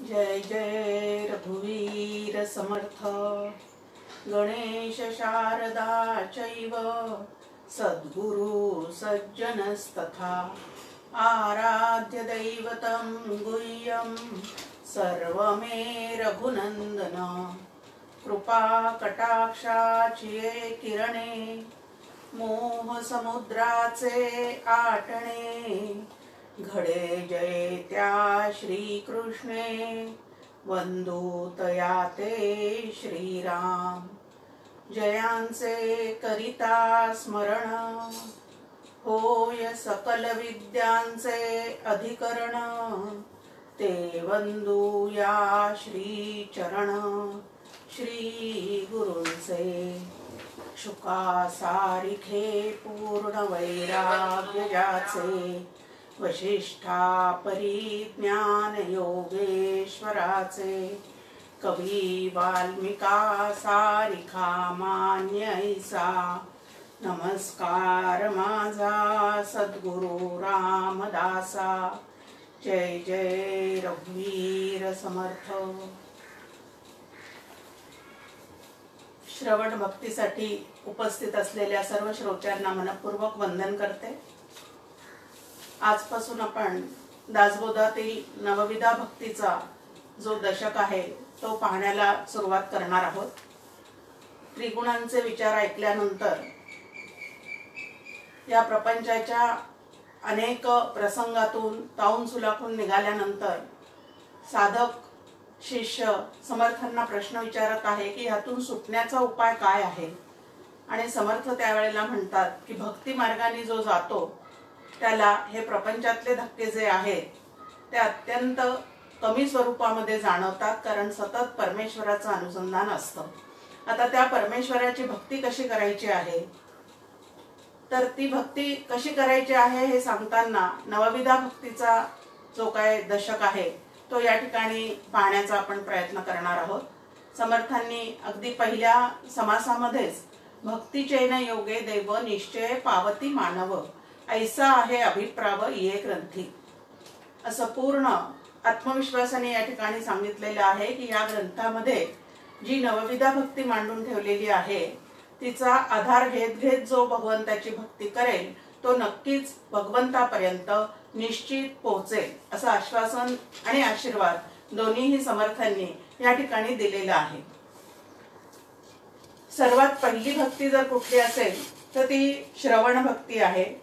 जय जय रघुवीर समर्थ। गणेश शारदा चैव सद्गुरु सज्जनस्तथा। आराध्य दैवतं गुह्यं सर्वमे रघुनंदन। कृपा कटाक्षाची किरणे मोह समुद्राचे आटणे। घडे जय त्या श्रीकृष्णे वंदूतया ते श्रीराम। जयांचे करिता स्मरण होय सकल विद्यांचे अधिकरण। ते वंदूया श्री चरण श्री गुरूंचे। शुका सारिखे पूर्ण वैराग्य ज्याचे। वशिष्ठा परिज्ञान योगेश्वराचे। कवी वाल्मिका सारिखा मान्य ऐसा। नमस्कार माझा सद्गुरु रामदासा। जय जय रघुवीर समर्थ। श्रवण भक्तीसाठी उपस्थित असलेल्या सर्व श्रोत्यांना मनपूर्वक वंदन करते। आजपासून आपण दासबोधातील नवविधा भक्तीचा जो दशक आहे तो पाहण्याला सुरुवात करणार आहोत। त्रिगुणांचे विचार ऐकल्यानंतर या प्रपंचाच्या अनेक प्रसंगातून ताऊन सुलाखून निघाल्यानंतर साधक शिष्य समर्थांना प्रश्न विचारत आहे की यातून सुटण्याचा उपाय काय आहे। आणि समर्थ त्यावेळेला म्हणतात की भक्ती मार्गाने जो जातो त्याला हे प्रपंचातले धक्के जे आहेत ते अत्यंत कमी स्वरूपामध्ये जाणवतात, कारण सतत परमेश्वराचं अनुसंधान असतं। आता त्या परमेश्वराची भक्ती कशी करायची आहे, तर ती भक्ती कशी करायची आहे हे सांगताना नवविधा भक्तीचा जो काय दशक आहे तो या ठिकाणी पाहण्याचा आपण प्रयत्न करणार आहोत। समर्थांनी अगदी पहिल्या समासामध्येच भक्तीचैन योगे देव निश्चय पावती मानव ऐसा आहे अभिप्राव ये ग्रंथी असं पूर्ण आत्मविश्वासाने या ठिकाणी सांगितलेलं आहे की या ग्रंथामध्ये जी नवविधा भक्ती मांडून ठेवलेली आहे तिचा आधार घेत घेत जो भगवंताची भक्ती करेल तो नक्कीच भगवंतापर्यंत निश्चित पोहोचेल असं आश्वासन आणि आशीर्वाद दोन्हीही समर्थांनी या ठिकाणी दिलेला आहे। सर्वात पहिली भक्ती जर कुठली असेल तर ती श्रवण भक्ती आहे।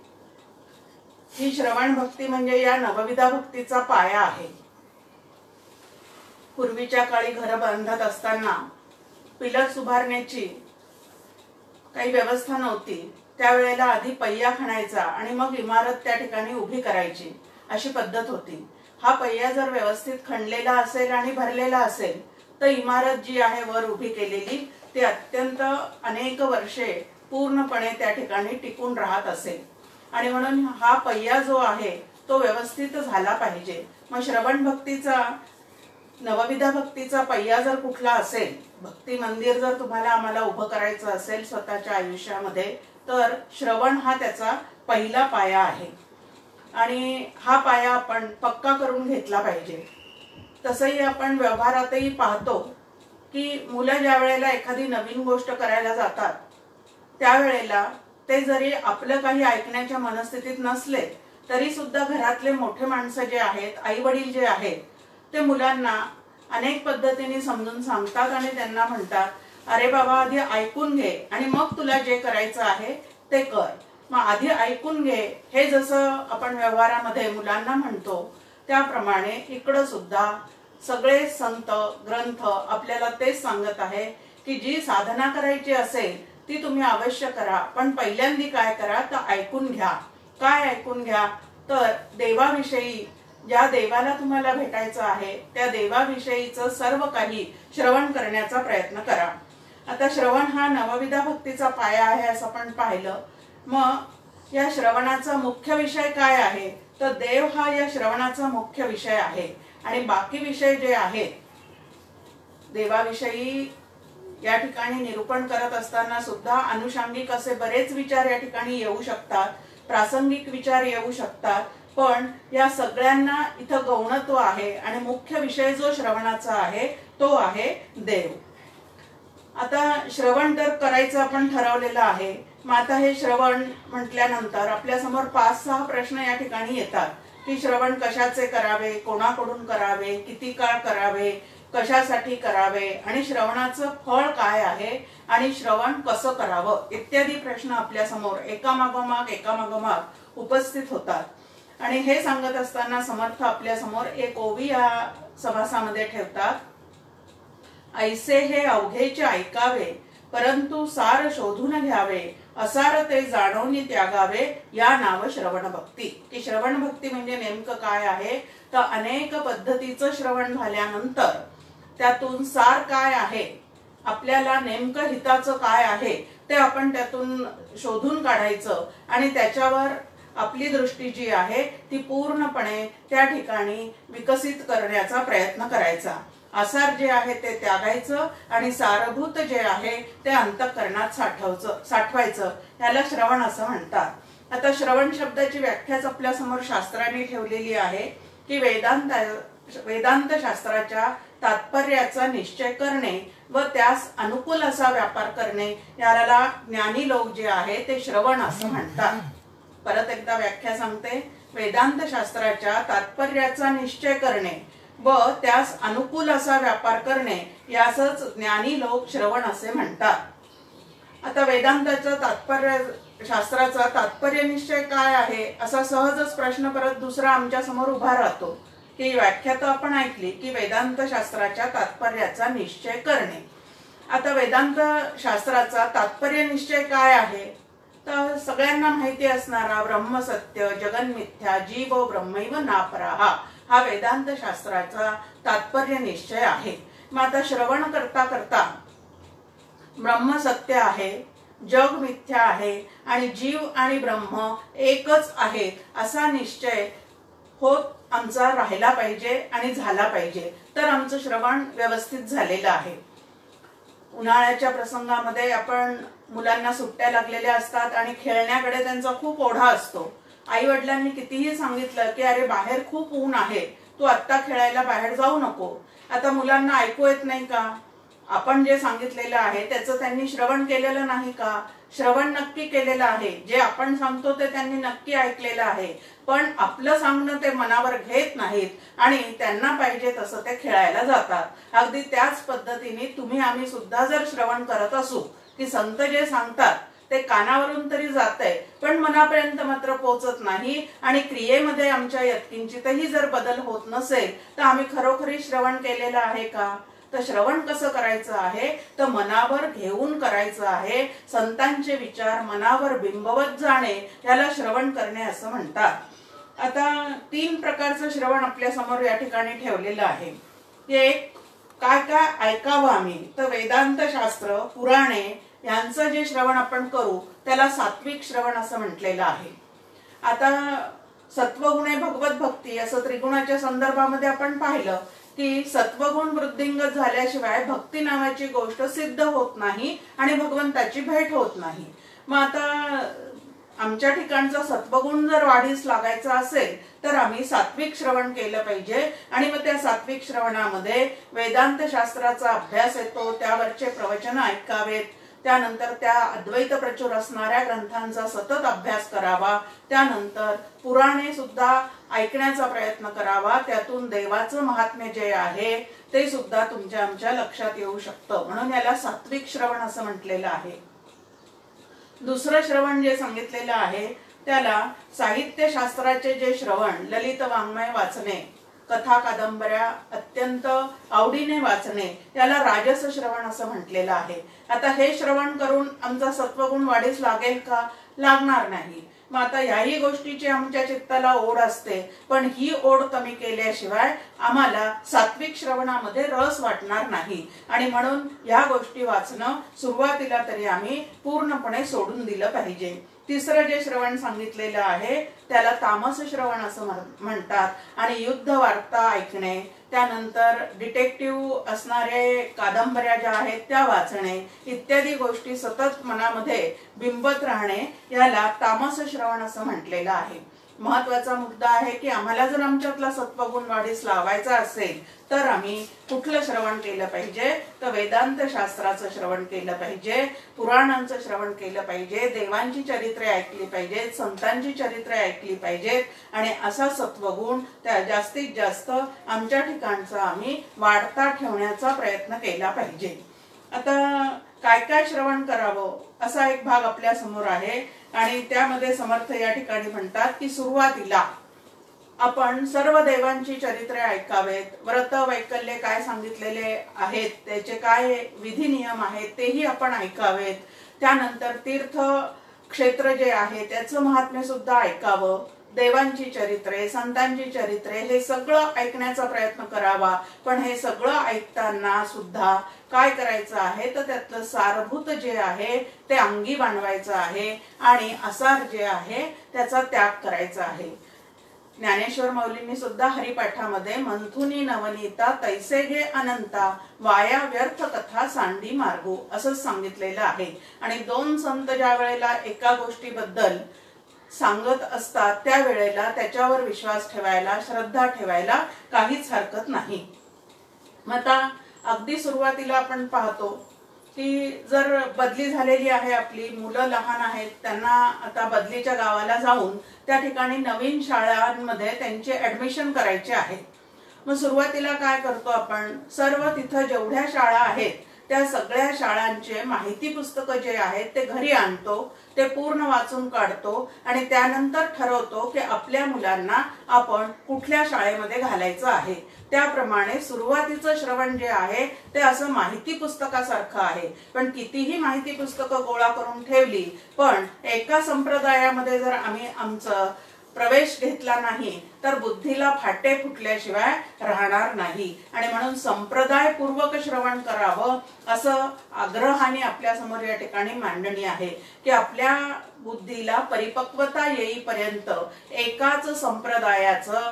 ही श्रवण भक्ती म्हणजे या नवविधा भक्तीचा पाया आहे। पूर्वीच्या काळी घर बांधत असताना पिलर्स उभारण्याची काही व्यवस्था नव्हती। त्यावेळेला आधी पय्या खणायचा आणि मग इमारत त्या ठिकाणी उभी करायची अशी पद्धत होती। हा पय्या जर व्यवस्थित खणलेला असेल आणि भरलेला असेल तर इमारत जी आहे वर उभी केलेली ती अत्यंत अनेक वर्षे पूर्णपणे त्या ठिकाणी टिकून राहत असेल। आणि म्हणून हा पय्या जो आहे तो व्यवस्थित झाला पाहिजे। मग श्रवण भक्तीचा नवविधा भक्तीचा पय्या जर कुठला असेल, भक्ती मंदिर जर तुम्हाला आम्हाला उभं करायचं असेल स्वतःच्या आयुष्यामध्ये तर श्रवण हा त्याचा पहिला पाया आहे। आणि हा पाया आपण पक्का करून घेतला पाहिजे। तसंही आपण व्यवहारातही पाहतो की मुलं ज्या वेळेला एखादी नवीन गोष्ट करायला जातात त्यावेळेला ते जरी आपलं काही ऐकण्याच्या मनस्थितीत नसले तरी सुद्धा घरातले मोठे माणसं जे आहेत, आई वडील जे आहेत ते मुलांना अनेक पद्धतीने समजून सांगतात आणि त्यांना म्हणतात अरे बाबा आधी ऐकून घे आणि मग तुला जे करायचं आहे ते कर। मग आधी ऐकून घे हे जसं आपण व्यवहारामध्ये मुलांना म्हणतो त्याप्रमाणे इकडं सुद्धा सगळे संत ग्रंथ आपल्याला तेच सांगत आहे की जी साधना करायची असेल ती तुम्ही अवश्य करा, पण पहिल्यांदा काय करा तर ऐकून घ्या। काय ऐकून घ्या तर देवाविषयी, ज्या देवाला तुम्हाला भेटायचं आहे त्या देवाविषयीचं सर्व काही श्रवण करण्याचा प्रयत्न करा। आता श्रवण हा नवविधा भक्तीचा पाया आहे असं आपण पाहिलं। मग या श्रवणाचा मुख्य विषय काय आहे तर देव हा या श्रवणाचा मुख्य विषय आहे। आणि बाकी विषय जे आहेत देवाविषयी या ठिकाणी निरूपण करत असताना सुद्धा अनुषंगिक असे बरेच विचार या ठिकाणी येऊ शकतात, प्रासंगिक विचार येऊ शकतात। पण या सगळ्यांना इथं गौणत्व आहे आणि मुख्य विषय जो श्रवणाचा आहे तो आहे देव. आता श्रवण तर करायचं आपण ठरवलेलं आहे. मग आता हे श्रवण म्हटल्यानंतर आपल्या समोर 5-6 प्रश्न या ठिकाणी येतात की श्रवण कशाचे करावे, कोणाकडून करावे, किती काळ करावे, कशासाठी करावे आणि श्रवणाचं फळ काय आहे आणि श्रवण कसं करावं इत्यादी प्रश्न आपल्या समोर एकामागोमाग उपस्थित होतात. आणि हे सांगत असताना समर्थ आपल्या समोर एक ओवी या समासामध्ये ठेवतात. ऐसे हे अवघेचे ऐकावे, परंतु सार शोधून घ्यावे, असार ते जाणवणी त्यागावे, या नाव श्रवण भक्ती. की श्रवण भक्ती म्हणजे नेमकं काय आहे तर अनेक पद्धतीचं श्रवण झाल्यानंतर त्यातून सार काय आहे, आपल्याला नेमकं हिताचं काय आहे ते आपण त्यातून शोधून काढायचं आणि त्याच्यावर आपली दृष्टी जी आहे ती पूर्णपणे त्या ठिकाणी विकसित करण्याचा प्रयत्न करायचा. आसार जे आहे ते त्यागायचं आणि सारभूत जे आहे ते अंतःकरणात साठवायचं. याला श्रवण असं म्हणतात. आता श्रवण शब्दाची व्याख्याच आपल्या समोर शास्त्रांनी ठेवलेली आहे की वेदांत शास्त्राच्या तात्पर्याचा निश्चय करणे व त्यास अनुकूल असा व्यापार करणे याला ज्ञानी लोक जे आहे ते श्रवण असं म्हणतात. परत एकदा व्याख्या सांगते. वेदांत शास्त्राच्या तात्पर्याचा निश्चय करणे व त्यास अनुकूल असा व्यापार करणे यासच ज्ञानी लोक श्रवण असे म्हणतात. आता वेदांताचा तात्पर्य शास्त्राचा तात्पर्य निश्चय काय आहे असा सहजच प्रश्न परत दुसरा आमच्या समोर उभा राहतो की व्याख्या तर आपण ऐकली की वेदांत शास्त्राच्या तात्पर्याचा निश्चय करणे. आता वेदांत शास्त्राचा तात्पर्य निश्चय काय आहे तर सगळ्यांना माहिती असणारा ब्रह्मसत्य, जगन्मिथ्या, जीव ब्रह्मैव नापराहा हा वेदांत शास्त्राचा तात्पर्य निश्चय आहे. मग आता श्रवण करता करता ब्रह्म सत्य आहे, जग मिथ्या आहे आणि जीव आणि ब्रह्म एकच आहे असा निश्चय होत आमचा राहिला पाहिजे आणि झाला पाहिजे तर आमचं श्रवण व्यवस्थित झालेलं आहे. उन्हाळ्याच्या प्रसंगामध्ये आपण मुलांना सुट्ट्या लागलेल्या असतात आणि खेळण्याकडे त्यांचा खूप ओढा असतो. आई वडिलांनी कितीही सांगितलं की अरे बाहेर खूप ऊन आहे, तू आत्ता खेळायला बाहेर जाऊ नको. आता मुलांना ऐकू येत नाही का? आपण जे सांगितलेलं आहे त्याचं त्यांनी श्रवण केलेलं नाही का? श्रवण नक्की केलेलं आहे. जे आपण सांगतो ते त्यांनी नक्की ऐकलेलं आहे. पण आपलं सांगणं ते मनावर घेत नाहीत आणि त्यांना पाहिजे तसं ते खेळायला जातात. अगदी त्याच पद्धतीने तुम्ही आम्ही सुद्धा जर श्रवण करत असू की संत जे सांगतात ते कानावरून तरी जातंय पण मनापर्यंत मात्र पोहोचत नाही आणि क्रियेमध्ये आमच्या यत्किंचितही जर बदल होत नसेल तर आम्ही खरोखरी श्रवण केलेलं आहे का? तर श्रवण कसं करायचं आहे तर मनावर घेऊन करायचं आहे. संतांचे विचार मनावर बिंबवत जाणे याला श्रवण करणे असं म्हणतात. आता 3 प्रकारचं श्रवण आपल्या समोर या ठिकाणी ठेवलेलं आहे. एक काय काय ऐकावं आम्ही तर वेदांत शास्त्र, पुराणे यांचं जे श्रवण आपण करू त्याला सात्विक श्रवण असं म्हटलेलं आहे. आता सत्वगुणे भगवत भक्ती असं त्रिगुणाच्या संदर्भामध्ये आपण पाहिलं की सत्वगुण वृद्धिंगत झाल्याशिवाय भक्ती नावाची गोष्ट सिद्ध होत नाही आणि भगवंताची भेट होत नाही. मग आता आमच्या ठिकाणचा सत्वगुण जर वाढीस लागायचा असेल तर आम्ही सात्विक श्रवण केलं पाहिजे आणि मग त्या सात्विक श्रवणामध्ये वेदांत शास्त्राचा अभ्यास येतो, त्यावरचे प्रवचन ऐकावेत, त्यानंतर त्या अद्वैत प्रचुर असणाऱ्या ग्रंथांचा सतत अभ्यास करावा, त्यानंतर पुराणे सुद्धा ऐकण्याचा प्रयत्न करावा, त्यातून देवाचं महात्म्य जे आहे ते सुद्धा तुमच्या आमच्या लक्षात येऊ शकतं. म्हणून याला सात्विक श्रवण असं म्हटलेलं आहे. दुसरं श्रवण जे सांगितलेलं आहे त्याला साहित्यशास्त्राचे जे श्रवण, ललित वाङ्मय वाचणे, कथा कादंबऱ्या अत्यंत आवडीने वाचणे याला राजस श्रवण असं म्हटलेलं आहे. आता हे श्रवण करून आमचा सत्वगुण वाढीस लागेल का? लागणार नाही. मग आता याही गोष्टीची आमच्या चित्ताला ओढ असते पण ही ओढ कमी केल्याशिवाय आम्हाला सात्विक श्रवणामध्ये रस वाटणार नाही आणि म्हणून या गोष्टी वाचणं सुरुवातीला तरी आम्ही पूर्णपणे सोडून दिलं पाहिजे. तिसरं जे श्रवण सांगितलेलं आहे त्याला तामस श्रवण असं म्हणतात आणि युद्ध वार्ता ऐकणे, त्यानंतर डिटेक्टिव्ह असणारे कादंबऱ्या ज्या आहेत त्या वाचणे इत्यादी गोष्टी सतत मनामध्ये बिंबत राहणे याला तामस श्रवण असं म्हटलेलं आहे. महत्वाचा मुद्दा आहे की आम्हाला जर आमच्यातला सत्वगुण वाढीस लावायचा असेल तर आम्ही कुठलं श्रवण केलं पाहिजे, तर वेदांत शास्त्राचं श्रवण केलं पाहिजे, पुराणांचं श्रवण केलं पाहिजे, देवांची चरित्रे ऐकली पाहिजेत, संतांची चरित्रे ऐकली पाहिजेत आणि असा सत्वगुण त्या जास्तीत जास्त आमच्या ठिकाणचा आम्ही वाढता ठेवण्याचा प्रयत्न केला पाहिजे. आता काय काय श्रवण करावं असा एक भाग आपल्या समोर आहे आणि त्यामध्ये समर्थ या ठिकाणी म्हणतात की सुरुवातीला आपण सर्व देवांची चरित्रे ऐकावेत, व्रत वैकल्य काय सांगितलेले आहेत, त्याचे काय विधी नियम आहेत तेही आपण ऐकावेत. त्यानंतर तीर्थ क्षेत्र जे आहे त्याचं महात्म्य सुद्धा ऐकावं, देवांची चरित्रे, संतांची चरित्रे हे सगळं ऐकण्याचा प्रयत्न करावा. पण हे सगळं ऐकताना सुद्धा काय करायचं आहे तर त्यातलं सारभूत जे आहे ते अंगी बाणवायचं आहे आणि असार जे आहे त्याचा त्याग करायचा आहे. ज्ञानेश्वर माऊलींनी सुद्धा हरिपाठामध्ये मंथुनी नवनीता तैसे घे अनंता वाया व्यर्थ कथा सांडी मार्गो असं सांगितलेलं आहे. आणि दोन संत ज्या वेळेला एका गोष्टीबद्दल सांगत असतात त्यावेळेला त्याच्यावर विश्वास ठेवायला, श्रद्धा ठेवायला काहीच हरकत नाही. मग आता अगदी सुरुवातीला आपण पाहतो की जर बदली झालेली आहे, आपली मुलं लहान आहेत, त्यांना आता बदलीच्या गावाला जाऊन त्या ठिकाणी नवीन शाळांमध्ये त्यांचे ऍडमिशन करायचे आहे. मग सुरुवातीला काय करतो आपण, सर्व तिथं जेवढ्या शाळा आहेत त्या सगळ्या शाळांचे माहिती पुस्तकं जे आहेत ते घरी आणतो, ते पूर्ण वाचून काढतो आणि त्यानंतर ठरवतो की आपल्या मुलांना आपण कुठल्या शाळेमध्ये घालायचं आहे. त्याप्रमाणे सुरुवातीचं श्रवण जे आहे ते असं माहिती पुस्तकासारखं आहे. पण कितीही माहिती पुस्तकं गोळा करून ठेवली पण एका संप्रदायामध्ये जर आम्ही आमचं प्रवेश घेतला नाही तर बुद्धीला फाटे फुटल्याशिवाय राहणार नाही. आणि म्हणून संप्रदायपूर्वक श्रवण करावं असं आग्रहाने आपल्या समोर या ठिकाणी मांडणी आहे की आपल्या बुद्धीला परिपक्वता येईपर्यंत एकाच संप्रदायाचं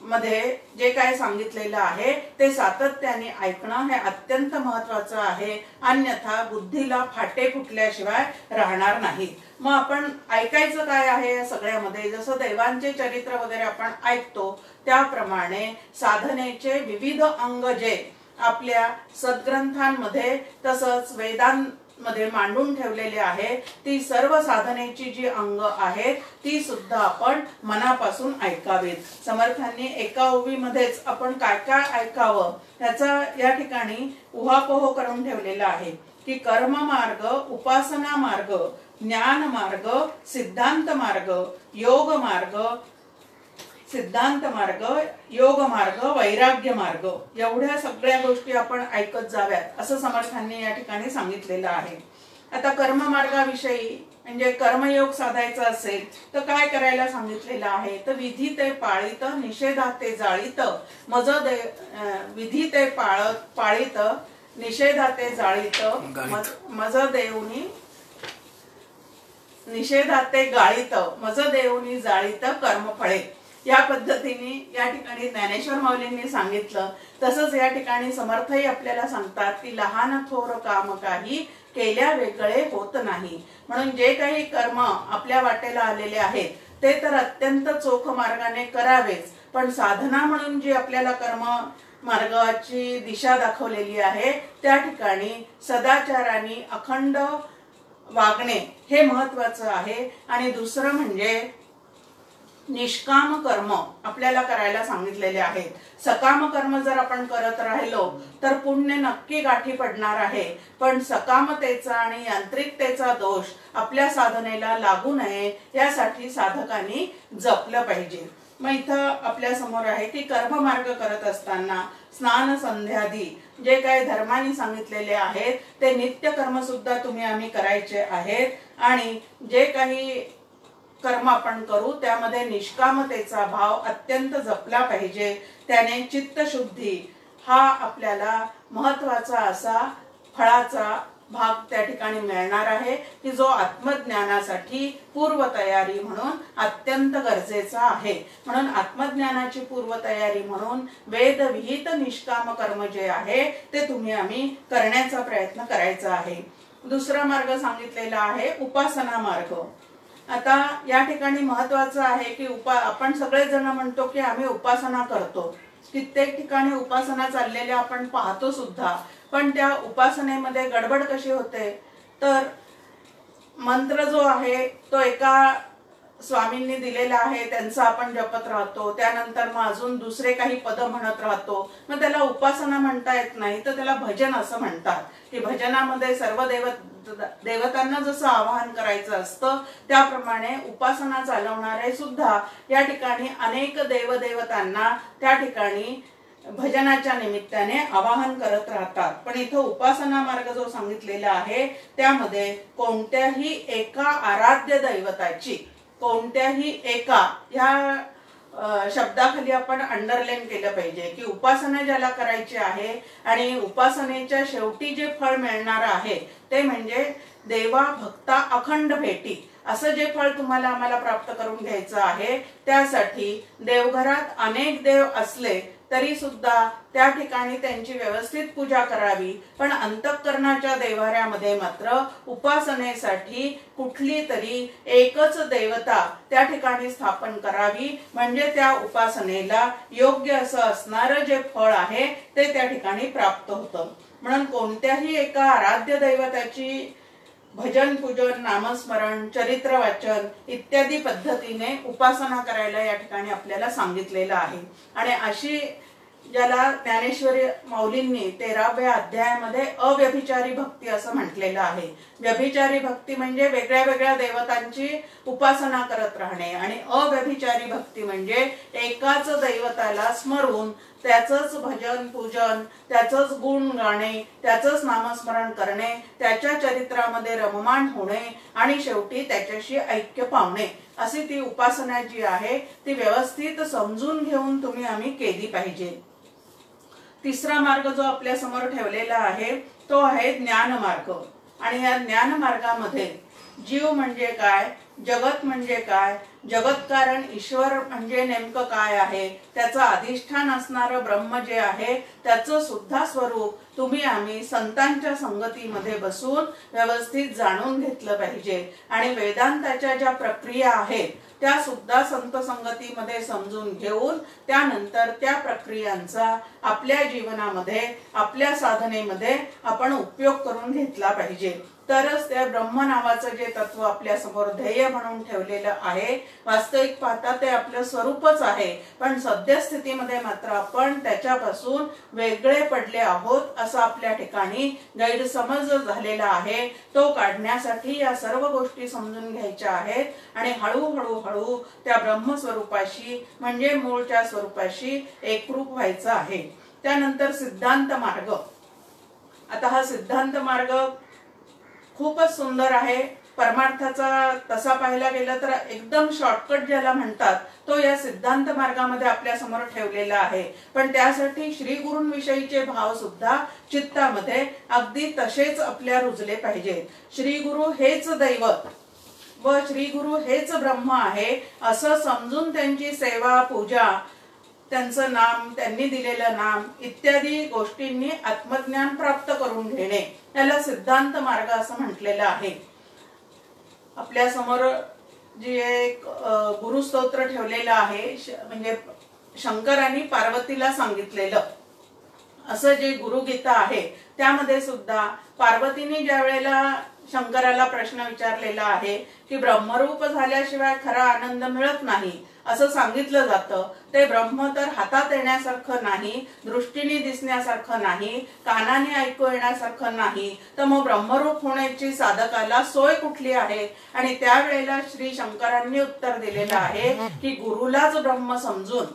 मध्ये जे काय सांगितलेलं आहे ते सातत्याने ऐकणं हे अत्यंत महत्वाचं आहे. अन्यथा बुद्धीला फाटे फुटल्याशिवाय राहणार नाही. मग आपण ऐकायचं काय आहे या सगळ्यामध्ये, जसं देवांचे चरित्र वगैरे आपण ऐकतो त्याप्रमाणे साधनेचे विविध अंग जे आपल्या सद्ग्रंथांमध्ये तसंच वेदांमध्ये मांडून ठेवलेले आहे ती सर्व साधनेची जी अंग आहेत ती सुद्धा आपण मनापासून ऐकावीत. समर्थांनी एका ओवीमध्येच आपण काय काय ऐकावं त्याचा या ठिकाणी उहापोह करून ठेवलेला आहे की कर्म मार्ग, उपासना मार्ग, ज्ञान मार्ग, सिद्धांत मार्ग, योग मार्ग, सिद्धांत मार्ग, योग मार्ग, वैराग्य मार्ग, एवढ्या सगळ्या गोष्टी आपण ऐकत जाव्यात असं समर्थांनी या ठिकाणी सांगितलेलं आहे. आता कर्म मार्गाविषयी म्हणजे कर्मयोग साधायचा असेल तर काय करायला सांगितलेलं आहे तर विधी ते पाळीत, निषेधा ते जाळीत, विधी ते पाळीत, निषेधा ते जाळीत, मज देऊनी निषेधा ते गाळीत, मज देऊनी जाळीत कर्मफळे. या पद्धतीने या ठिकाणी ज्ञानेश्वर माऊलींनी सांगितलं. तसंच या ठिकाणी समर्थही आपल्याला सांगतात की लहान थोर काम काही केल्या वेगळे होत नाही. म्हणून जे काही कर्म आपल्या वाटेला आलेले आहेत ते तर अत्यंत चोख मार्गाने करावेच, पण साधना म्हणून जी आपल्याला कर्म मार्गाची दिशा दाखवलेली आहे त्या ठिकाणी सदाचाराने अखंड वागणे हे महत्वाचं आहे. आणि दुसरं म्हणजे निष्काम कर्म आपल्याला करायला सांगितलेले आहेत. सकाम कर्म जर आपण करत राहिलो तर पुण्य नक्की गाठी पडणार आहे, पण सकामतेचा आणि यांत्रिकतेचा दोष आपल्या साधनेला लागू नये यासाठी साधकांनी जपलं पाहिजे. मग इथं आपल्या समोर आहे की कर्ममार्ग करत असताना स्नान संध्यादी जे काही धर्माने सांगितलेले आहेत ते नित्य कर्म सुद्धा तुम्ही आम्ही करायचे आहेत. आणि जे काही कर्म आपण करू त्यामध्ये निष्कामतेचा भाव अत्यंत जपला पाहिजे. त्याने चित्तशुद्धी हा आपल्याला महत्वाचा असा फळाचा भाग त्या ठिकाणी मिळणार आहे की जो आत्मज्ञानासाठी पूर्वतयारी म्हणून अत्यंत गरजेचा आहे. म्हणून आत्मज्ञानाची पूर्वतयारी म्हणून वेदविहित निष्काम कर्म जे आहे ते तुम्ही आम्ही करण्याचा प्रयत्न करायचा आहे. दुसरा मार्ग सांगितलेला आहे उपासना मार्ग. आता या ठिकाणी महत्वाचं आहे की आपण सगळेजण म्हणतो की आम्ही उपासना करतो, कित्येक ठिकाणी उपासना चाललेल्या आपण पाहतो सुद्धा, पण त्या उपासनेमध्ये गडबड कशी होते तर मंत्र जो आहे तो एका स्वामींनी दिलेला आहे त्यांचा आपण जपत राहतो, त्यानंतर मग अजून दुसरे काही पद म्हणत राहतो, मग त्याला उपासना म्हणता येत नाही तर त्याला भजन असं म्हणतात की भजनामध्ये सर्व देवतांना जसं आवाहन करायचं असतं त्याप्रमाणे उपासना चालवणारे सुद्धा या ठिकाणी अनेक देवदेवतांना त्या ठिकाणी भजनाच्या निमित्ताने आवाहन करत राहतात। पण इथं उपासना मार्ग जो सांगितलेला आहे त्यामध्ये कोणत्याही एका आराध्य दैवताची, कोणत्याही एका ह्या शब्दाखाली आपण अंडरलाईन केलं पाहिजे की उपासना ज्याला करायची आहे आणि उपासनेच्या शेवटी जे फळ मिळणार आहे ते म्हणजे देवा भक्ता अखंड भेटी, असं जे फळ तुम्हाला आम्हाला प्राप्त करून घ्यायचं आहे त्यासाठी देवघरात अनेक देव असले तरी सुद्धा त्या ठिकाणी त्यांची व्यवस्थित पूजा करावी, पण अंतःकरणाच्या देवाऱ्यामध्ये मात्र उपासनेसाठी कुठली तरी एकच देवता त्या ठिकाणी स्थापन करावी, म्हणजे त्या उपासनेला योग्य असं असणारं जे फळ आहे ते त्या ठिकाणी प्राप्त होतं। म्हणून कोणत्याही एका आराध्य दैवताची भजन पूजन नामस्मरण चरित्र वाचन इत्यादी पद्धतीने उपासना करायला या ठिकाणी आपल्याला सांगितलेलं आहे। आणि अशी ज्याला ज्ञानेश्वरी माऊलींनी 13व्या अध्यायामध्ये अव्यभिचारी भक्ती असं म्हटलेलं आहे। व्यभिचारी भक्ती म्हणजे वेगळ्या वेगळ्या देवतांची उपासना करत राहणे आणि अव्यभिचारी भक्ती म्हणजे एकाच दैवताला स्मरून त्याचंच भजन पूजन, त्याचंच गुण गाणे, त्याचंच नामस्मरण करणे, त्याच्या चरित्रामध्ये रममाण होणे आणि शेवटी त्याच्याशी ऐक्य पावणे, अशी ती उपासना जी आहे ती व्यवस्थित समजून घेऊन तुम्ही आम्ही केली पाहिजे। तिसरा मार्ग जो आपल्या समोर ठेवलेला आहे तो आहे ज्ञान मार्ग। आणि या ज्ञान मार्गामध्ये जीव म्हणजे काय, जगत म्हणजे काय, जगत कारण ईश्वर म्हणजे नेमकं काय आहे, त्याचं अधिष्ठान असणारं ब्रह्म जे आहे त्याचं सुद्धा स्वरूप तुम्ही आम्ही संतांच्या संगतीमध्ये बसून व्यवस्थित जाणून घेतलं पाहिजे। आणि वेदांताच्या ज्या प्रक्रिया आहेत त्या सुद्धा संत संगतीमध्ये समजून घेऊन त्यानंतर त्या प्रक्रियांचा आपल्या जीवनामध्ये आपल्या साधनेमध्ये आपण उपयोग करून घेतला पाहिजे, तरच त्या ब्रह्म नावाचं जे तत्व आपल्या समोर ध्येय म्हणून ठेवलेलं आहे वास्तविक पाहता ते आपलं स्वरूपच आहे, पण सद्यस्थितीमध्ये मात्र आपण त्याच्यापासून वेगळे पडले आहोत असं आपल्या ठिकाणी गैरसमज झालेला आहे। तो काढण्यासाठी या सर्व गोष्टी समजून घ्यायच्या आहेत आणि हळूहळू त्या ब्रह्मस्वरूपाशी म्हणजे मूळच्या स्वरूपाशी एकरूप व्हायचं आहे। त्यानंतर सिद्धांत मार्ग। आता हा सिद्धांत मार्ग खूपच सुंदर आहे। परमार्थाचा तसा पाहायला गेलं तर एकदम शॉर्टकट ज्याला म्हणतात तो या सिद्धांत मार्गामध्ये आपल्या समोर ठेवलेला आहे, पण त्यासाठी श्री गुरूंविषयीचे भाव सुद्धा चित्तामध्ये अगदी तसेच आपल्या रुजले पाहिजेत। श्री गुरु हेच दैवत व श्री गुरु हेच ब्रह्म आहे असं समजून त्यांची सेवा पूजा, त्यांचं नाम, त्यांनी दिलेलं नाम इत्यादी गोष्टींनी आत्मज्ञान प्राप्त करून घेणे याला सिद्धांत मार्ग असं म्हटलेलं आहे। आपल्या समोर जे एक गुरुस्तोत्र ठेवलेलं आहे म्हणजे शंकरांनी पार्वतीला सांगितलेलं असं जे गुरुगीता आहे त्यामध्ये सुद्धा पार्वतीने ज्या वेळेला शंकराला प्रश्न विचारलेला आहे की ब्रह्मरूप झाल्याशिवाय खरा आनंद मिळत नाही असं सांगितलं जातं, ते ब्रह्म तर हातात येण्यासारखं नाही, दृष्टीने दिसण्यासारखं नाही, कानाने ऐकू येण्यासारखं नाही, तर मग ब्रह्मरूप होण्याची साधकाला सोय कुठली आहे। आणि त्यावेळेला श्री शंकरांनी उत्तर दिलेलं आहे की गुरुलाच ब्रह्म समजून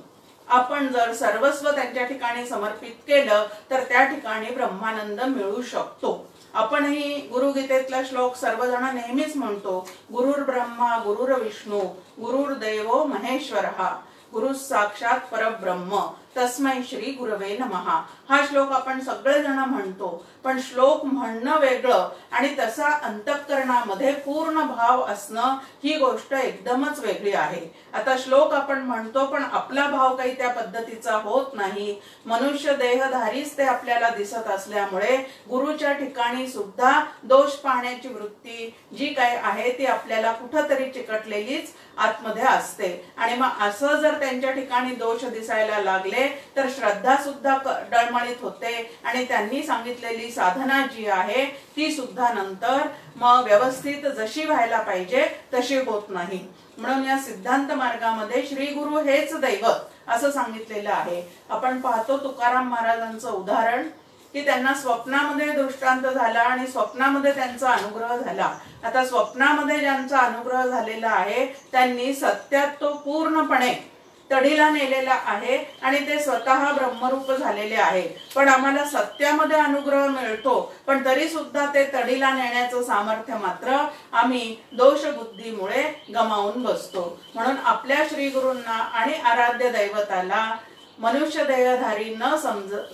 आपण जर सर्वस्व त्यांच्या ठिकाणी समर्पित केलं तर त्या ठिकाणी ब्रह्मानंद मिळू शकतो। आपणही गुरुगीतेतला श्लोक सर्वजण नेहमीच म्हणतो, गुरुर्ब्रह्मा गुरुर्विष्णू गुरुर्देवो महेश्वरः, गुरु साक्षात परब्रह्म तस्मै श्री गुरवे नमः. हा श्लोक आपण सगळेजण म्हणतो, पण श्लोक म्हणणं वेगळं आणि तसा अंतःकरणामध्ये पूर्ण भाव असणं ही गोष्ट एकदमच वेगळी आहे. आता श्लोक आपण म्हणतो, पण आपला भाव काही त्या पद्धतीचा होत नाही. मनुष्य देहधारीच ते आपल्याला दिसत असल्यामुळे गुरुच्या ठिकाणी सुद्धा दोष पाहण्याची वृत्ती जी काही आहे ती आपल्याला कुठंतरी चिकटलेलीच आतमध्ये असते. आणि मग असं जर त्यांच्या ठिकाणी दोष दिसायला लागले तर श्रद्धा सुद्धा डळमळीत होते आणि त्यांनी सांगितलेली साधना जी आहे ती सुद्धा नंतर मग व्यवस्थित जशी व्हायला पाहिजे तशी होत नाही. म्हणून या सिद्धांत मार्गामध्ये श्री गुरु हेच दैवत असं सांगितलेलं आहे. आपण पाहतो तुकाराम महाराजांचं उदाहरण की त्यांना स्वप्नामध्ये दृष्टांत झाला आणि स्वप्नामध्ये त्यांचा अनुग्रह झाला. आता स्वप्नामध्ये ज्यांचा अनुग्रह झालेला आहे त्यांनी सत्यात तो पूर्णपणे तडीला नेलेला आहे आणि ते स्वतः ब्रह्मरूप झालेले आहे. पण आम्हाला सत्यामध्ये अनुग्रह मिळतो, पण तरी सुद्धा ते तडीला नेण्याचं सामर्थ्य मात्र आम्ही दोष बुद्धीमुळे गमावून बसतो. म्हणून आपल्या श्री गुरूंना आणि आराध्य दैवताला मनुष्य देहधारी न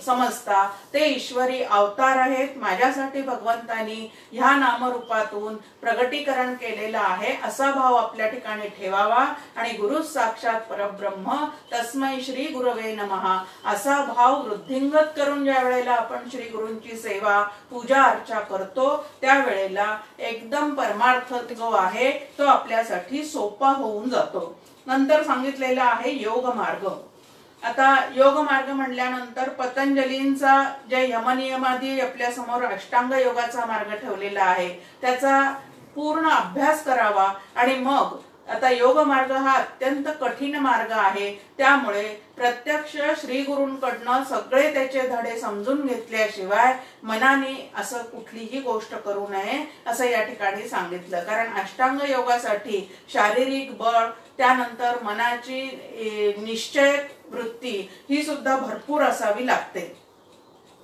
समजता ते ईश्वरी अवतार आहेत, माझ्यासाठी भगवंतानी ह्या नामरूपातून प्रगटीकरण केलेलं आहे असा भाव आपल्या ठिकाणी ठेवावा आणि गुरु साक्षात परब्रह्म तस्मै श्री गुरवे नमः असा भाव वृद्धिंगत करून ज्या वेळेला आपण श्री गुरूंची सेवा पूजा अर्चा करतो त्यावेळेला एकदम परमार्थ जो आहे तो आपल्यासाठी सोपा होऊन जातो. नंतर सांगितलेला आहे योग मार्ग. आता योग मार्ग म्हणल्यानंतर पतंजलींचा जे यमनियमादी आपल्या समोर अष्टांग योगाचा मार्ग ठेवलेला आहे त्याचा पूर्ण अभ्यास करावा. आणि मग आता योग मार्ग हा अत्यंत कठीण मार्ग आहे, त्यामुळे प्रत्यक्ष श्री गुरूंकडनं सगळे त्याचे धडे समजून घेतल्याशिवाय मनाने असं कुठलीही गोष्ट करू नये असं या ठिकाणी सांगितलं. कारण अष्टांग योगासाठी शारीरिक बळ, त्यानंतर मनाची निश्चय वृत्ती ही सुद्धा भरपूर असावी लागते.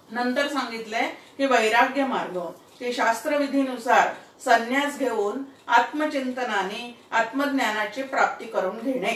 नंतर सांगितलंय की वैराग्य मार्ग, की शास्त्रविधीनुसार संन्यास घेऊन आत्मचिंतनाने आत्मज्ञानाची प्राप्ती करून घेणे.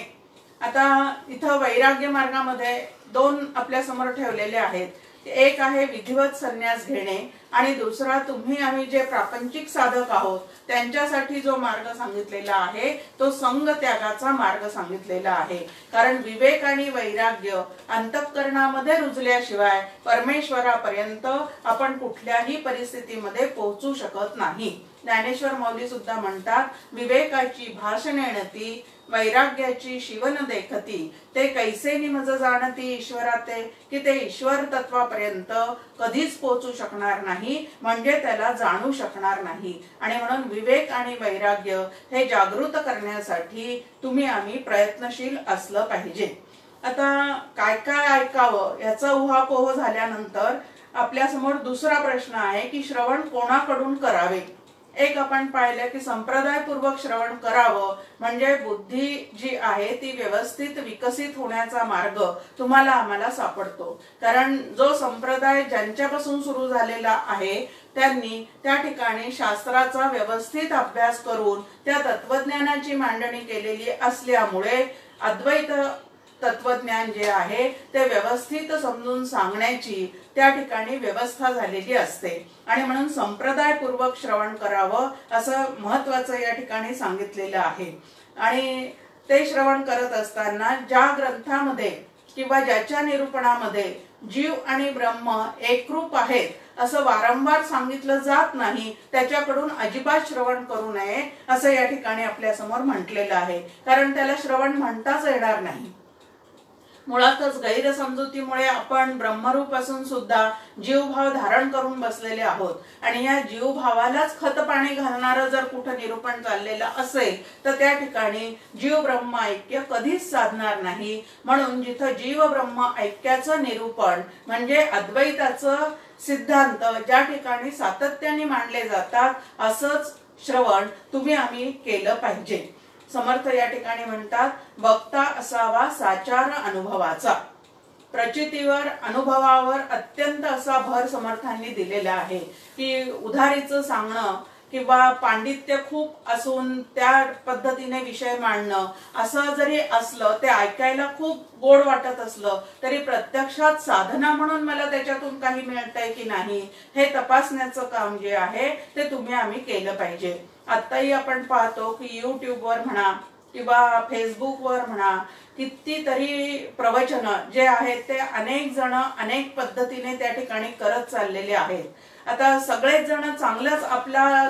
आता इथं वैराग्य मार्गामध्ये दोन आपल्या समोर ठेवलेले आहेत. एक आहे विधिवत संन्यास घेणे आणि दुसरा तुम्ही आम्ही जे प्रापंचिक साधक आहोत त्यांच्यासाठी जो मार्ग सांगितलेला आहे तो संग त्यागाचा मार्ग सांगितलेला आहे. कारण विवेक आणि वैराग्य अंतःकरणामध्ये रुजल्याशिवाय परमेश्वरापर्यंत आपण कुठल्याही परिस्थितीमध्ये पोहोचू शकत नाही. ज्ञानेश्वर माऊली सुद्धा म्हणतात, विवेकाची भाषणेणती वैराग्याची शिवन देखती, ते कैसे निमज जाणती ईश्वराते, की ते ईश्वर तत्वापर्यंत कधीच पोहोचू शकणार नाही, म्हणजे त्याला जाणू शकणार नाही. आणि म्हणून विवेक आणि वैराग्य हे जागृत करण्यासाठी तुम्ही आम्ही प्रयत्नशील असलं पाहिजे. आता काय काय ऐकावं याचा उहापोह झाल्यानंतर आपल्या समोर दुसरा प्रश्न आहे की श्रवण कोणाकडून करावे. एक आपण पाहिलं की संप्रदायपूर्वक श्रवण करावं म्हणजे बुद्धी जी आहे ती व्यवस्थित विकसित होण्याचा मार्ग तुम्हाला आम्हाला सापडतो. कारण जो संप्रदाय ज्यांच्यापासून सुरू झालेला आहे त्यांनी त्या ठिकाणी शास्त्राचा व्यवस्थित अभ्यास करून त्या तत्वज्ञानाची मांडणी केलेली असल्यामुळे अद्वैत तत्वज्ञान जे आहे ते व्यवस्थित समजून सांगण्याची त्या ठिकाणी व्यवस्था झालेली असते. आणि म्हणून संप्रदायपूर्वक श्रवण करावं असं महत्वाचं या ठिकाणी सांगितलेलं आहे. आणि ते श्रवण करत असताना ज्या ग्रंथामध्ये किंवा ज्याच्या निरूपणामध्ये जीव आणि ब्रह्म एकरूप आहेत असं वारंवार सांगितलं जात नाही त्याच्याकडून अजिबात श्रवण करू नये असं या ठिकाणी आपल्या समोर म्हटलेलं आहे. कारण त्याला श्रवण म्हणताच येणार नाही. मुळातच गैरसमजुतीमुळे आपण ब्रह्मरूप असून सुद्धा जीवभाव धारण करून बसलेले आहोत आणि या जीवभावालाच खतपाणी घालणारं जर कुठं निरूपण चाललेलं असेल तर त्या ठिकाणी जीव ब्रह्म ऐक्य कधीच साधणार नाही. म्हणून जिथं जीव ब्रह्म ऐक्याचं निरूपण म्हणजे अद्वैताचं सिद्धांत ज्या ठिकाणी सातत्याने मांडले जातात असंच श्रवण तुम्ही आम्ही केलं पाहिजे. समर्थ या ठिकाणी म्हणतात, वक्ता असावा साचार अनुभवाचा. प्रचितीवर अनुभवावर अत्यंत असा भर समर्थांनी दिलेला आहे की उधारीचं सांगणं किंवा पांडित्य खूप असून त्या पद्धतीने विषय मांडणं असं जरी असलं, ते ऐकायला खूप गोड वाटत असलं तरी प्रत्यक्षात साधना म्हणून मला त्याच्यातून काही मिळतंय की नाही हे तपासण्याचं काम जे आहे ते आम्ही केलं पाहिजे. आताही आपण पाहतो की युट्यूबवर म्हणा किंवा फेसबुकवर म्हणा कितीतरी प्रवचन जे आहेत ते अनेक जण अनेक पद्धतीने त्या ठिकाणी करत चाललेले आहेत. आता सगळेच जण चांगलाच आपला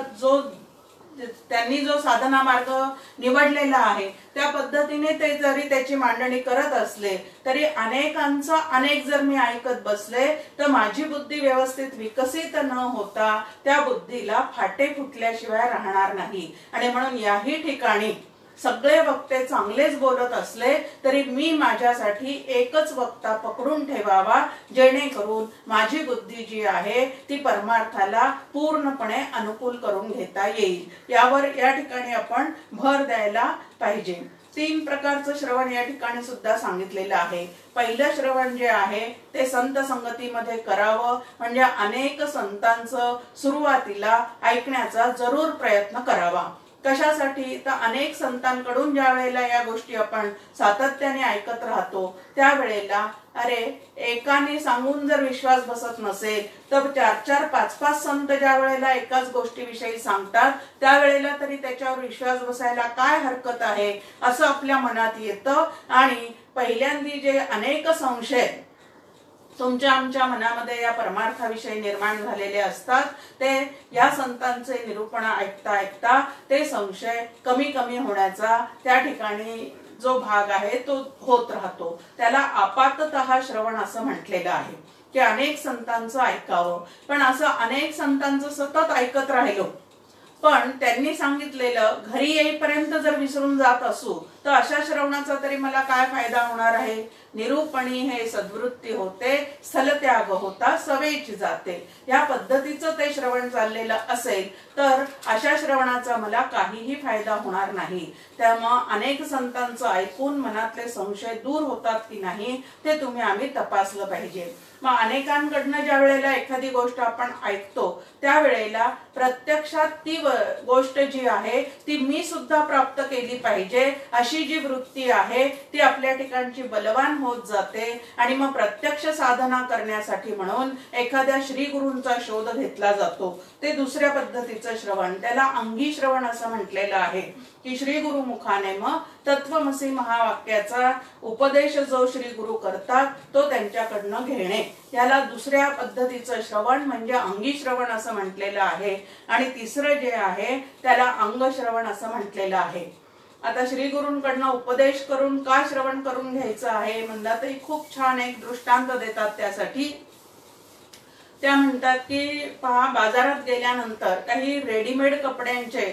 त्यांनी जो साधना मार्ग निवडलेला आहे त्या पद्धतीने ते जरी त्याची मांडणी करत असले तरी अनेकांचं अनेक जर मी ऐकत बसले तर माझी बुद्धी व्यवस्थित विकसित न होता त्या बुद्धीला फाटे फुटल्याशिवाय राहणार नाही. आणि म्हणून याही ठिकाणी सगळे वक्ते चांगलेच बोलत असले तरी मी माझ्यासाठी एकच वक्ता पकडून ठेवावा, जेणेकरून माझी बुद्धी जी आहे ती परमार्थाला पूर्णपणे अनुकूल करून घेता येईल. यावर या ठिकाणी आपण भर द्यायला पाहिजे. 3 प्रकारचं श्रवण या ठिकाणी सुद्धा सांगितलेलं आहे. पहिलं श्रवण जे आहे ते संत संगतीमध्ये करावं, म्हणजे अनेक संतांचं सुरुवातीला ऐकण्याचा जरूर प्रयत्न करावा. कशासाठी तर अनेक संतांकडून ज्या वेळेला या गोष्टी आपण सातत्याने ऐकत राहतो त्यावेळेला अरे एकाने सांगून जर विश्वास बसत नसेल तर 4-4, 5-5 संत ज्या वेळेला एकाच गोष्टीविषयी सांगतात त्यावेळेला तरी त्याच्यावर विश्वास बसायला काय हरकत आहे असं आपल्या मनात येतं. आणि पहिल्यांदी जे अनेक संशय तुमच्या आमच्या मनामध्ये या परमार्थाविषयी निर्माण झालेले असतात ते या संतांचे निरूपण ऐकता ऐकता ते संशय कमी कमी होण्याचा त्या ठिकाणी जो भाग आहे तो होत राहतो. त्याला आपाततः श्रवण असं म्हटलेलं आहे की अनेक संतांचं ऐकावं. पण असं अनेक संतांचं सतत ऐकत राहिलो पण त्यांनी सांगितलेलं घरी येईपर्यंत जर विसरून जात असू तर अशा श्रवणाचा तरी मला काय फायदा होणार आहे. निरूपणी हे सद्वृत्ती होते, स्थलत्याग होता सवेची जाते. या पद्धतीचं ते श्रवण चाललेलं असेल तर अशा श्रवणाचा मला काहीही फायदा होणार नाही. त्यामुळे अनेक संतांचं ऐकून मनातले संशय दूर होतात की नाही ते आम्ही तपासलं पाहिजे. मग अनेकांकडनं ज्या वेळेला एखादी गोष्ट आपण ऐकतो त्यावेळेला प्रत्यक्षात ती गोष्ट जी आहे ती मी सुद्धा प्राप्त केली पाहिजे अशी जी वृत्ती आहे ती आपल्या ठिकाणची बलवान होत जाते. आणि मग प्रत्यक्ष साधना करण्यासाठी म्हणून एखाद्या श्री गुरूंचा शोध घेतला जातो. ते दुसऱ्या पद्धतीचं श्रवण, त्याला अंगी श्रवण असं म्हटलेलं आहे की श्री गुरु मुखाने मग तत्वमसी महावाक्याचा उपदेश जो श्री गुरु करतात तो त्यांच्याकडनं घेणे, याला दुसऱ्या पद्धतीचं श्रवण म्हणजे अंगी श्रवण असं म्हटलेलं आहे. आणि तिसरं जे आहे त्याला अंग श्रवण असं म्हटलेलं आहे. आता श्री गुरूंकडनं उपदेश करून का श्रवण करून घ्यायचं आहे म्हणला तरी खूप छान एक दृष्टांत देतात त्यासाठी. त्या म्हणतात की पहा, बाजारात गेल्यानंतर काही रेडीमेड कपड्यांचे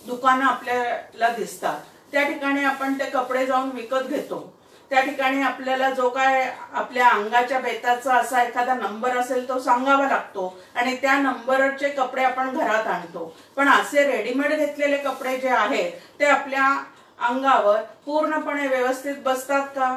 दुकानं आपल्याला दिसतात. त्या ठिकाणी आपण ते कपडे जाऊन विकत घेतो. त्या ठिकाणी आपल्याला जो काय आपल्या अंगाच्या बेताचा असा एखादा नंबर असेल तो सांगावा लागतो आणि त्या नंबरचे कपडे आपण घरात आणतो. पण असे रेडीमेड घेतलेले कपडे जे आहेत ते आपल्या अंगावर पूर्णपणे व्यवस्थित बसतात का?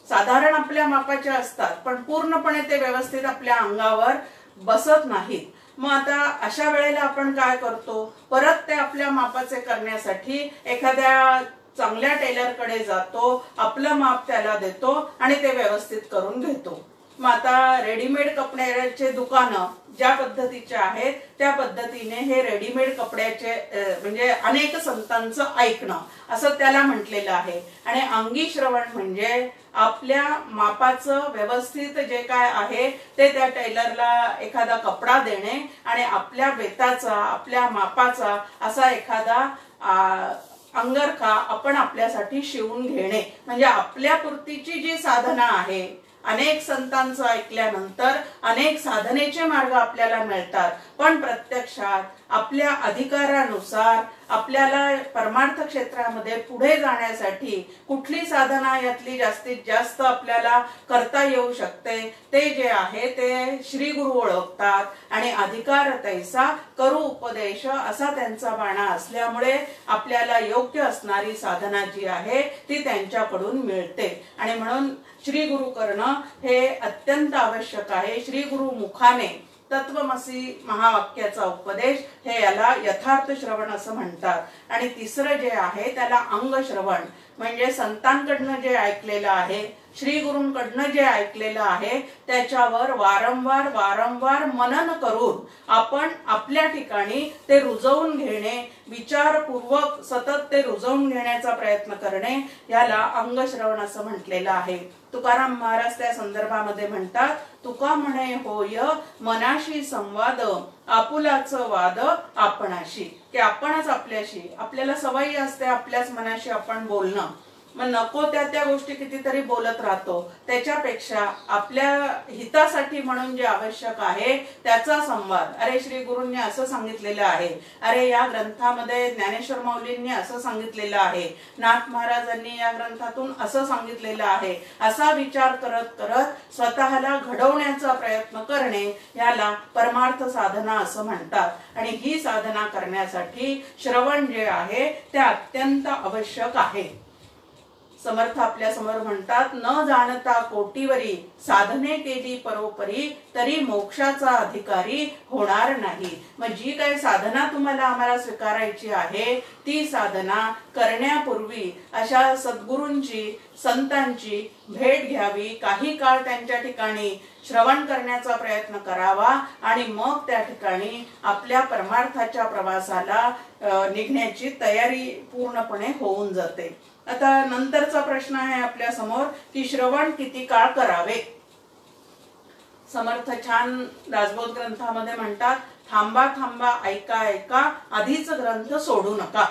साधारण आपल्या मापाचे असतात पण पूर्णपणे ते व्यवस्थित आपल्या अंगावर बसत नाहीत. मग आता अशा वेळेला आपण काय करतो, परत ते आपल्या मापाचे करण्यासाठी एखाद्या चांगल्या टेलरकडे जातो, आपलं माप त्याला देतो आणि ते व्यवस्थित करून घेतो. मग आता रेडीमेड कपड्याचे दुकानं ज्या पद्धतीचे आहेत त्या पद्धतीने हे रेडीमेड कपड्याचे म्हणजे अनेक संतांचं ऐकणं असं त्याला म्हटलेलं आहे. आणि अंगी श्रवण म्हणजे आपल्या मापाचं व्यवस्थित जे काय आहे ते त्या टेलरला एखादा कपडा देणे आणि आपल्या बेताचा आपल्या मापाचा असा एखादा अंगरखा आपण आपल्यासाठी शिवून घेणे, म्हणजे आपल्या पुरतीची जी साधना आहे. अनेक संतांचं ऐकल्यानंतर अनेक साधनेचे मार्ग आपल्याला मिळतात पण प्रत्यक्षात आपल्या अधिकारानुसार आपल्याला परमार्थ क्षेत्रामध्ये पुढे जाण्यासाठी कुठली साधना यातली जास्तीत जास्त आपल्याला करता येऊ शकते ते जे आहे ते श्री गुरु ओळखतात. आणि अधिकार तैसा करू उपदेश असा त्यांचा बाणा असल्यामुळे आपल्याला योग्य असणारी साधना जी आहे ती त्यांच्याकडून मिळते. आणि म्हणून श्री गुरु करणं हे अत्यंत आवश्यक आहे. श्री गुरु मुखाने तत्वमसी महावाक्याचा उपदेश, हे याला यथार्थ श्रवण असं म्हणतात. आणि तिसरं जे आहे त्याला अंग श्रवण, म्हणजे संतांकडनं जे ऐकलेलं आहे, श्री गुरूंकडनं जे ऐकलेलं आहे त्याच्यावर वारंवार वारंवार मनन करून आपण आपल्या ठिकाणी ते रुजवून घेणे, विचारपूर्वक सतत ते रुजवून घेण्याचा प्रयत्न करणे, याला अंगश्रवण असं म्हटलेलं आहे. तुकाराम महाराज त्या संदर्भामध्ये म्हणतात, तुका म्हणे होय मनाशी संवाद, आपुलाच वाद आपणाशी, की आपणच आपल्याशी, आपल्याला सवयी असते आपल्याच मनाशी आपण बोलणं, मग नको त्या गोष्टी कितीतरी बोलत राहतो. त्याच्यापेक्षा आपल्या हितासाठी म्हणून जे आवश्यक आहे त्याचा संवाद, अरे श्री गुरूंनी असं सांगितलेलं आहे, अरे या ग्रंथामध्ये ज्ञानेश्वर माऊलींनी असं सांगितलेलं आहे, नाथ महाराजांनी या ग्रंथातून असं सांगितलेलं आहे, असा विचार करत करत स्वतःला घडवण्याचा प्रयत्न करणे, याला परमार्थ साधना असं म्हणतात. आणि ही साधना करण्यासाठी श्रवण जे आहे ते अत्यंत आवश्यक आहे. समर्थ आपल्या समोर म्हणतात, न जाणता कोटीवरी साधने केली परोपरी, तरी मोक्षाचा अधिकारी होणार नाही. मग जी काही साधना तुम्हाला आम्हाला स्वीकारायची आहे ती साधना करण्यापूर्वी अशा सद्गुरूंची, संतांची भेट घ्यावी, काही काळ त्यांच्या ठिकाणी श्रवण करण्याचा प्रयत्न करावा आणि मग त्या ठिकाणी आपल्या परमार्थाच्या प्रवासाला निघण्याची तयारी पूर्णपणे होऊन जाते. आता नंतरचा प्रश्न आहे आपल्या समोर की श्रवण किती काळ करावे. समर्थ छान दासबोध ग्रंथामध्ये म्हणतात, थांबा थांबा ऐका ऐका, आधीच ग्रंथ सोडू नका.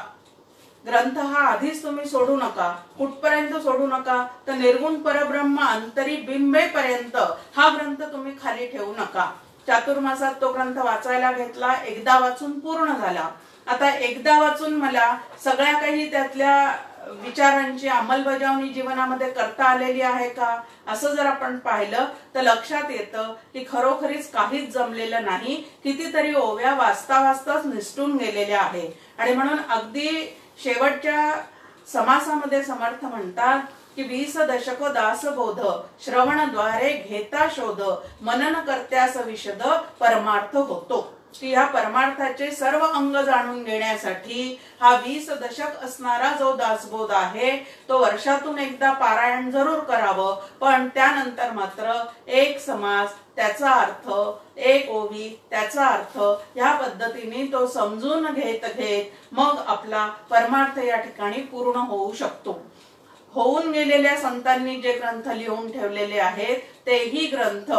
ग्रंथ हा आधीच तुम्ही सोडू नका. कुठपर्यंत सोडू नका, तर निर्गुण परब्रह्म अंतरी बिंबेपर्यंत हा ग्रंथ तुम्ही खाली ठेवू नका. चातुर्मासात तो ग्रंथ वाचायला घेतला, एकदा वाचून पूर्ण झाला. आता एकदा वाचून मला सगळ्या काही त्यातल्या विचारांची अंमलबजावणी जीवनामध्ये करता आलेली आहे का, असं जर आपण पाहिलं तर लक्षात येतं की खरोखरीच काहीच जमलेलं नाही. कितीतरी ओव्या वाचता वाचताच निसटून गेलेल्या आहे. आणि म्हणून अगदी शेवटच्या समासामध्ये समर्थ म्हणतात की 20 दशक दासबोध, श्रवणद्वारे घेता शोध, मनन करत्यास विशद परमार्थ होतो. की ह्या परमार्थाचे सर्व अंग जाणून घेण्यासाठी हा 20 दशक असणारा जो दासबोध आहे तो वर्षातून एकदा पारायण जरूर करावं. पण त्यानंतर मात्र एक समास त्याचा अर्थ, एक ओवी त्याचा अर्थ, ह्या पद्धतीने तो समजून घेत घेत मग आपला परमार्थ या ठिकाणी पूर्ण होऊ शकतो. होऊन गेलेल्या संतांनी जे ग्रंथ लिहून ठेवलेले आहेत तेही ग्रंथ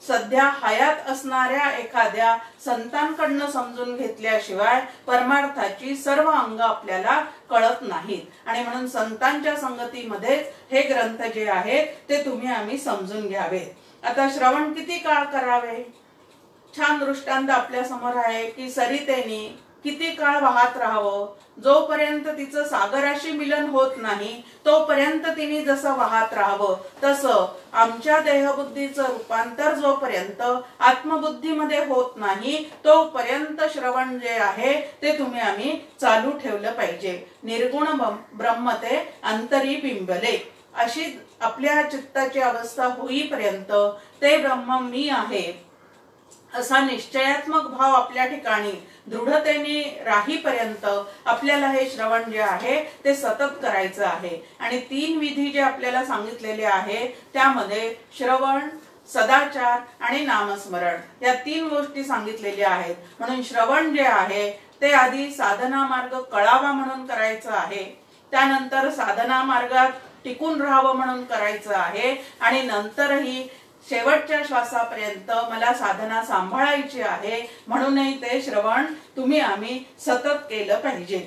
सध्या हयात असणाऱ्या एखाद्या संतांकडनं समजून घेतल्याशिवाय परमार्थाची सर्व अंग आपल्याला कळत नाहीत. आणि म्हणून संतांच्या संगतीमध्येच हे ग्रंथ जे आहेत ते तुम्ही आम्ही समजून घ्यावे. आता श्रवण किती काळ करावे. छान दृष्टांत आपल्या समोर आहे की सरितेनी किती काळ वाहत राहावं. जोपर्यंत तिचं सागराशी मिलन होत नाही तोपर्यंत तिने जसं वाहत राहावं, तसं आमच्या देहबुद्धीचं रूपांतर जोपर्यंत आत्मबुद्धीमध्ये होत नाही तोपर्यंत श्रवण जे आहे ते तुम्ही आम्ही चालू ठेवलं पाहिजे. निर्गुण ब्रह्म ते अंतरी बिंबले, अशी आपल्या चित्ताची अवस्था होईपर्यंत ते ब्रह्म मी आहे असा निश्चयात्मक भाव आपल्या ठिकाणी दृढतेने राहीपर्यंत आपल्याला हे श्रवण जे आहे ते सतत करायचं आहे. आणि 3 विधी जे आपल्याला सांगितलेले आहे त्यामध्ये श्रवण, सदाचार आणि नामस्मरण या 3 गोष्टी सांगितलेल्या आहेत. म्हणून श्रवण जे आहे ते आधी साधना मार्ग कळावा म्हणून करायचं आहे, त्यानंतर साधना मार्गात टिकून राहावं म्हणून करायचं आहे, आणि नंतरही शेवटच्या श्वासापर्यंत मला साधना सांभाळायची आहे म्हणूनही ते श्रवण तुम्ही आम्ही सतत केलं पाहिजे.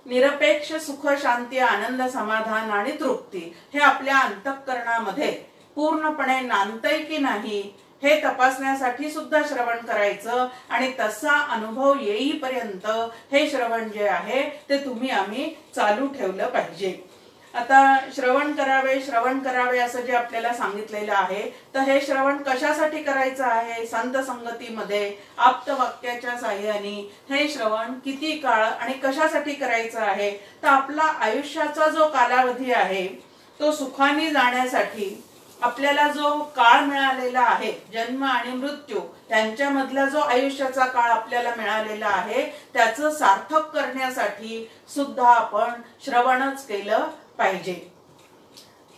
निरपेक्ष सुख, शांती, आनंद, समाधान आणि तृप्ती हे आपल्या अंतःकरणामध्ये पूर्णपणे नांदतंय की नाही हे तपासण्यासाठी सुद्धा श्रवण करायचं. आणि तसा अनुभव येईपर्यंत हे श्रवण जे आहे ते तुम्ही आम्ही चालू ठेवलं पाहिजे. आता श्रवण करावे असं जे आपल्याला सांगितलेलं आहे तर हे श्रवण कशासाठी करायचं आहे. संत संगतीमध्ये आप्त वाक्याच्या साह्याने हे श्रवण किती काळ आणि कशासाठी करायचं आहे, तर आपला आयुष्याचा जो कालावधी आहे तो सुखाने जाण्यासाठी, आपल्याला जो काळ मिळालेला आहे, जन्म आणि मृत्यू त्यांच्यामधला जो आयुष्याचा काळ आपल्याला मिळालेला आहे, त्याचं सार्थक करण्यासाठी सुद्धा आपण श्रवणच केलं पाहिजे.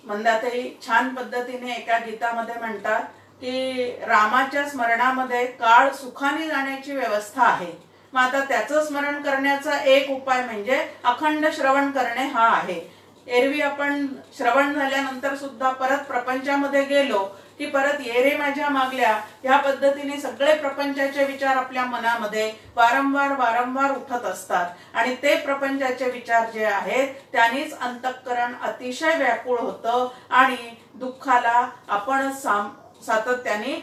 मंदाताई छान पद्धतीने एका गीतामध्ये म्हणतात की रामाच्या स्मरणामध्ये काळ सुखाने जाण्याची व्यवस्था आहे. मग आता त्याचं स्मरण करण्याचा एक उपाय म्हणजे अखंड श्रवण करणे हा आहे. एरवी आपण श्रवण झाल्यानंतर सुद्धा परत प्रपंचामध्ये गेलो की परत ये रे माझ्या मागल्या ह्या पद्धतीने सगळे प्रपंचाचे विचार आपल्या मनामध्ये वारंवार उठत असतात आणि ते प्रपंचाचे विचार जे आहेत त्यांनीच अंतःकरण अतिशय व्याकुळ होतं आणि दुःखाला आपण सातत्याने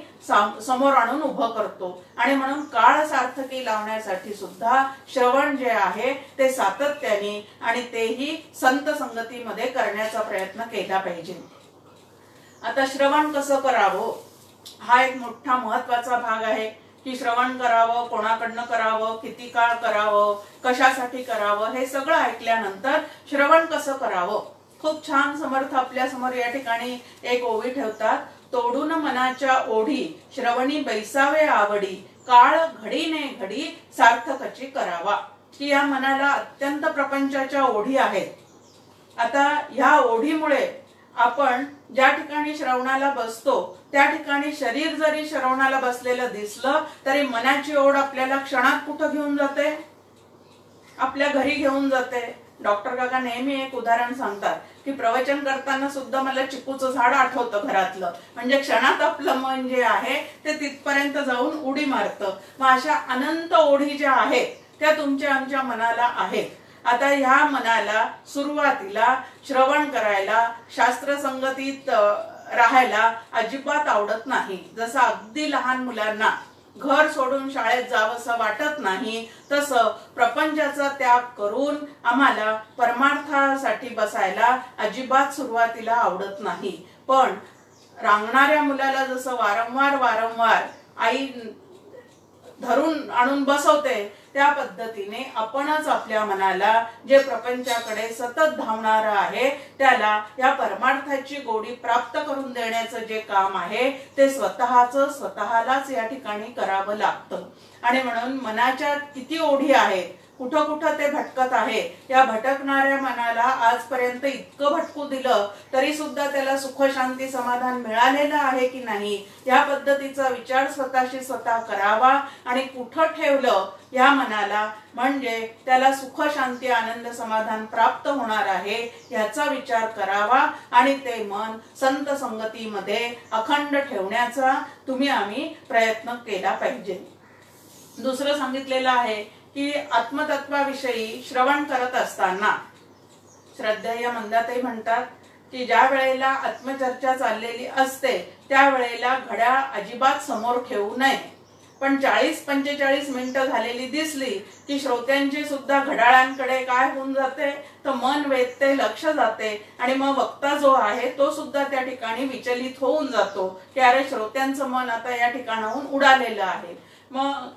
समोर आणून उभं करतो. आणि म्हणून काळ सार्थकी लावण्यासाठी सुद्धा श्रवण जे आहे ते सातत्याने आणि तेही संत संगतीमध्ये करण्याचा प्रयत्न केला पाहिजे. आता श्रवण कसं करावं हा एक मोठा महत्वाचा भाग आहे की श्रवण करावं, कोणाकडनं करावं, किती काळ करावं, कशासाठी करावं, हे सगळं ऐकल्यानंतर श्रवण कसं करावं. खूप छान समर्थ आपल्या समोर या ठिकाणी एक ओवी ठेवतात. तोडून मनाच्या ओढी श्रवणी बैसावे आवडी काळ घडीने घडी सार्थकची करावा. की या मनाला अत्यंत प्रपंचाच्या ओढी आहेत. आता ह्या ओढीमुळे आपण ज्या ठिकाणी श्रवणाला बसतो त्या ठिकाणी शरीर जरी श्रवणाला बसलेलं दिसलं तरी मनाची ओढ आपल्याला क्षणात कुठं घेऊन जाते, आपल्या घरी घेऊन जाते. डॉक्टर काका नेहमी एक उदाहरण सांगतात की प्रवचन करताना सुद्धा मला चिकूचं झाड आठवतं घरातलं. म्हणजे क्षणात आपलं मन जे आहे ते तिथपर्यंत जाऊन उडी मारतं. मग अशा अनंत ओढी ज्या आहेत त्या तुमच्या आमच्या मनाला आहेत. आता ह्या मनाला सुरुवातीला श्रवण करायला, शास्त्र संगतीत राहायला अजिबात आवडत नाही. जसं अगदी लहान मुलांना घर सोडून शाळेत जावंसं वाटत नाही तसं प्रपंचाचा त्याग करून आम्हाला परमार्थासाठी बसायला अजिबात सुरुवातीला आवडत नाही. पण रांगणाऱ्या मुलाला जसं वारंवार आई धरून आणून बसवते त्या पद्धतीने आपणच आपल्या मनाला जे प्रपंचाकडे सतत धावणार आहे त्याला या परमार्थाची गोडी प्राप्त करून देण्याचं जे काम आहे ते स्वतःलाच या ठिकाणी करावं लागतं. आणि म्हणून मनाच्या किती ओढी आहेत, कुठं कुठं ते भटकत आहे. या भटकणाऱ्या मनाला आजपर्यंत इतकं भटकू दिलं तरी सुद्धा त्याला सुख शांती समाधान मिळालेलं आहे की नाही या पद्धतीचा विचार स्वतःशी स्वतः करावा. आणि कुठं ठेवलं या मनाला म्हणजे त्याला सुख शांती आनंद समाधान प्राप्त होणार आहे याचा विचार करावा आणि ते मन संत संगतीमध्ये अखंड ठेवण्याचा तुम्ही आम्ही प्रयत्न केला पाहिजे. दुसरं सांगितलेलं आहे की आत्मतत्वाविषयी श्रवण करत असताना श्रद्धेय मंदाताई म्हणतात की ज्या वेळेला आत्मचर्चा चाललेली असते त्यावेळेला घड्याळ अजिबात समोर ठेवू नये. पण 40-45 मिनिटं झालेली दिसली की श्रोत्यांची सुद्धा घड्याळांकडे काय होऊन जाते तर मन वेधते, लक्ष जाते आणि मग वक्ता जो आहे तो सुद्धा त्या ठिकाणी विचलित होऊन जातो की अरे श्रोत्यांचं मन आता या ठिकाणाहून उडालेलं आहे. मग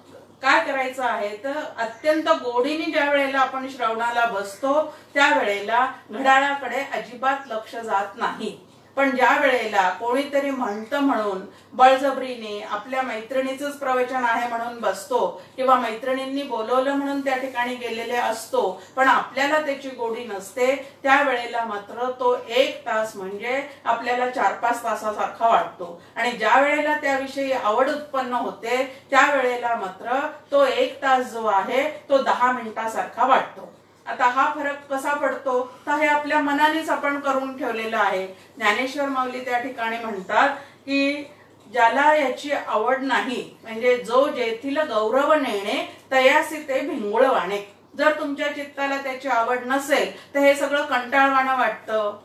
काय करायचं आहे तर अत्यंत गोडीने ज्या वेळेला आपण श्रवणाला बसतो त्यावेळेला घड्याळाकडे अजिबात लक्ष जात नाही. पण ज्या वेळेला कोणीतरी म्हणतं म्हणून बळजबरीने आपल्या मैत्रिणीचंच प्रवचन आहे म्हणून बसतो किंवा मैत्रिणींनी बोलवलं म्हणून त्या ठिकाणी गेलेले असतो पण आपल्याला त्याची गोडी नसते त्यावेळेला मात्र तो 1 तास म्हणजे आपल्याला 4-5 तासासारखा वाटतो. आणि ज्या वेळेला त्याविषयी आवड उत्पन्न होते त्यावेळेला मात्र तो 1 तास जो आहे तो 10 मिनिटासारखा वाटतो. आता हा फरक कसा पडतो तर हे आपल्या मनानेच आपण करून ठेवलेलं आहे. ज्ञानेश्वर माऊली त्या ठिकाणी म्हणतात की ज्याला याची आवड नाही म्हणजे जो जेथील गौरव नेणे तयासी ते भिंगुळवाणे. जर तुमच्या चित्ताला त्याची आवड नसेल तर हे सगळं कंटाळवाणं वाटतं,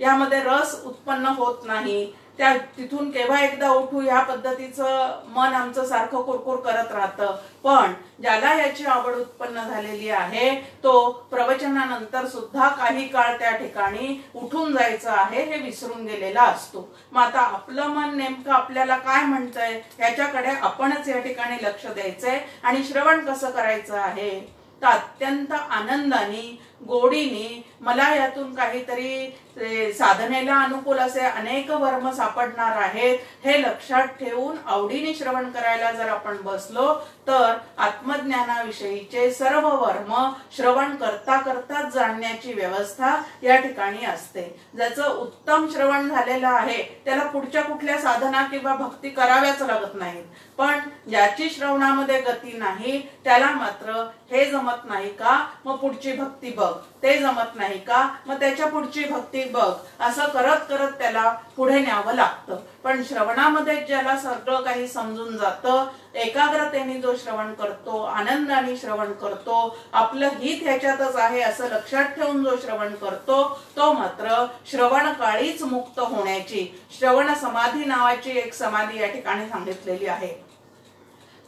यामध्ये रस उत्पन्न होत नाही. त्या तिथून केव्हा एकदा उठू ह्या पद्धतीचं मन आमचं सारखं कुरकुर करत राहतं. पण ज्याला याची आवड उत्पन्न झालेली आहे तो प्रवचनानंतर सुद्धा काही काळ त्या ठिकाणी उठून जायचं आहे हे विसरून गेलेला असतो. मग आता आपलं मन नेमकं आपल्याला काय म्हणतंय याच्याकडे आपणच या ठिकाणी लक्ष द्यायचंय. आणि श्रवण कसं करायचं आहे तर अत्यंत आनंदाने गोडीने मला यातून काहीतरी साधनेला अनुकूल असे अनेक वर्म सापडणार आहेत हे लक्षात ठेवून आवडीने श्रवण करायला जर आपण बसलो तर आत्मज्ञानाविषयीचे सर्व वर्म श्रवण करता करताच जाणण्याची व्यवस्था या ठिकाणी असते. ज्याचं उत्तम श्रवण झालेलं आहे त्याला पुढच्या कुठल्या साधना किंवा भक्ती कराव्याच लागत नाहीत. पण ज्याची श्रवणामध्ये गती नाही त्याला मात्र हे जमत नाही का मग पुढची भक्ती बघ, ते जमत नाही का मग त्याच्या पुढची भक्ती बघ, असं करत करत त्याला पुढे न्यावं लागतं. पण श्रवणामध्ये ज्याला सगळं काही समजून जातं, एकाग्रतेने जो श्रवण करतो, आनंदाने श्रवण करतो, आपलं हित ह्याच्यातच आहे असं लक्षात ठेवून जो श्रवण करतो तो मात्र श्रवण काळीच मुक्त होण्याची श्रवण समाधी नावाची एक समाधी या ठिकाणी सांगितलेली आहे.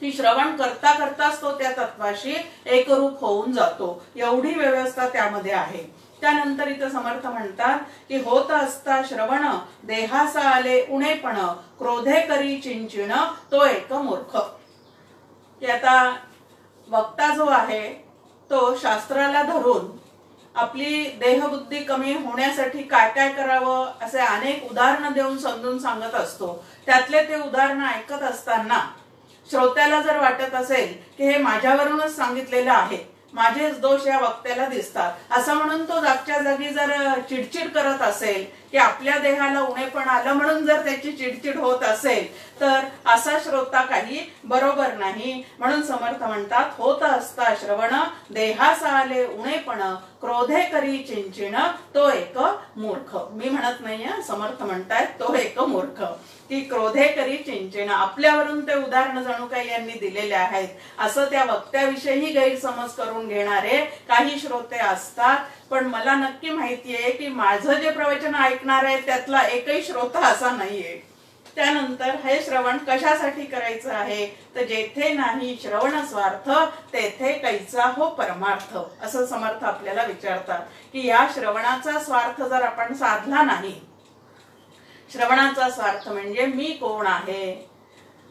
ती श्रवण करता करताच तो त्या तत्वाशी एकरूप होऊन जातो, एवढी व्यवस्था त्यामध्ये आहे. त्यानंतर इथं समर्थ म्हणतात की होत असता श्रवण देहासा आले उणेपण क्रोधे करी चिंचिण तो एक मूर्ख. की आता वक्ता जो आहे तो शास्त्राला धरून आपली देहबुद्धी कमी होण्यासाठी काय काय करावं असे अनेक उदाहरणं देऊन समजून सांगत असतो. त्यातले ते उदाहरणं ऐकत असताना श्रोत्याला जर वाटत असेल की हे माझ्यावरूनच सांगितलेलं आहे, माझेच दोष या वक्त्याला दिसतात, असं म्हणून तो जागच्या जागी जर चिडचिड करत असेल की आपल्या देहाला उणेपण आलं म्हणून जर त्याची चिडचिड होत असेल तर असा श्रोता काही बरोबर नाही. म्हणून समर्थ म्हणतात होत असता श्रवण देहास आले उणेपण क्रोधे करी चिंचिण तो एक मूर्ख. मी म्हणत नाहीये, समर्थ म्हणतायत तो एक मूर्ख. की क्रोधे करी चिंचिण आपल्यावरून ते उदाहरण जणू काही यांनी दिलेले आहेत असं त्या वक्त्याविषयी गैरसमज करून घेणारे काही श्रोते असतात. पण मला नक्की माहितीये की माझं जे प्रवचन ऐकणार आहे त्यातला एकही श्रोता असा नाहीये. त्यानंतर हे श्रवण कशासाठी करायचं आहे तर जेथे नाही श्रवण स्वार्थ तेथे कैचा हो परमार्थ, असं समर्थ आपल्याला विचारतात. की या श्रवणाचा स्वार्थ जर आपण साधला नाही, श्रवणाचा स्वार्थ म्हणजे मी कोण आहे,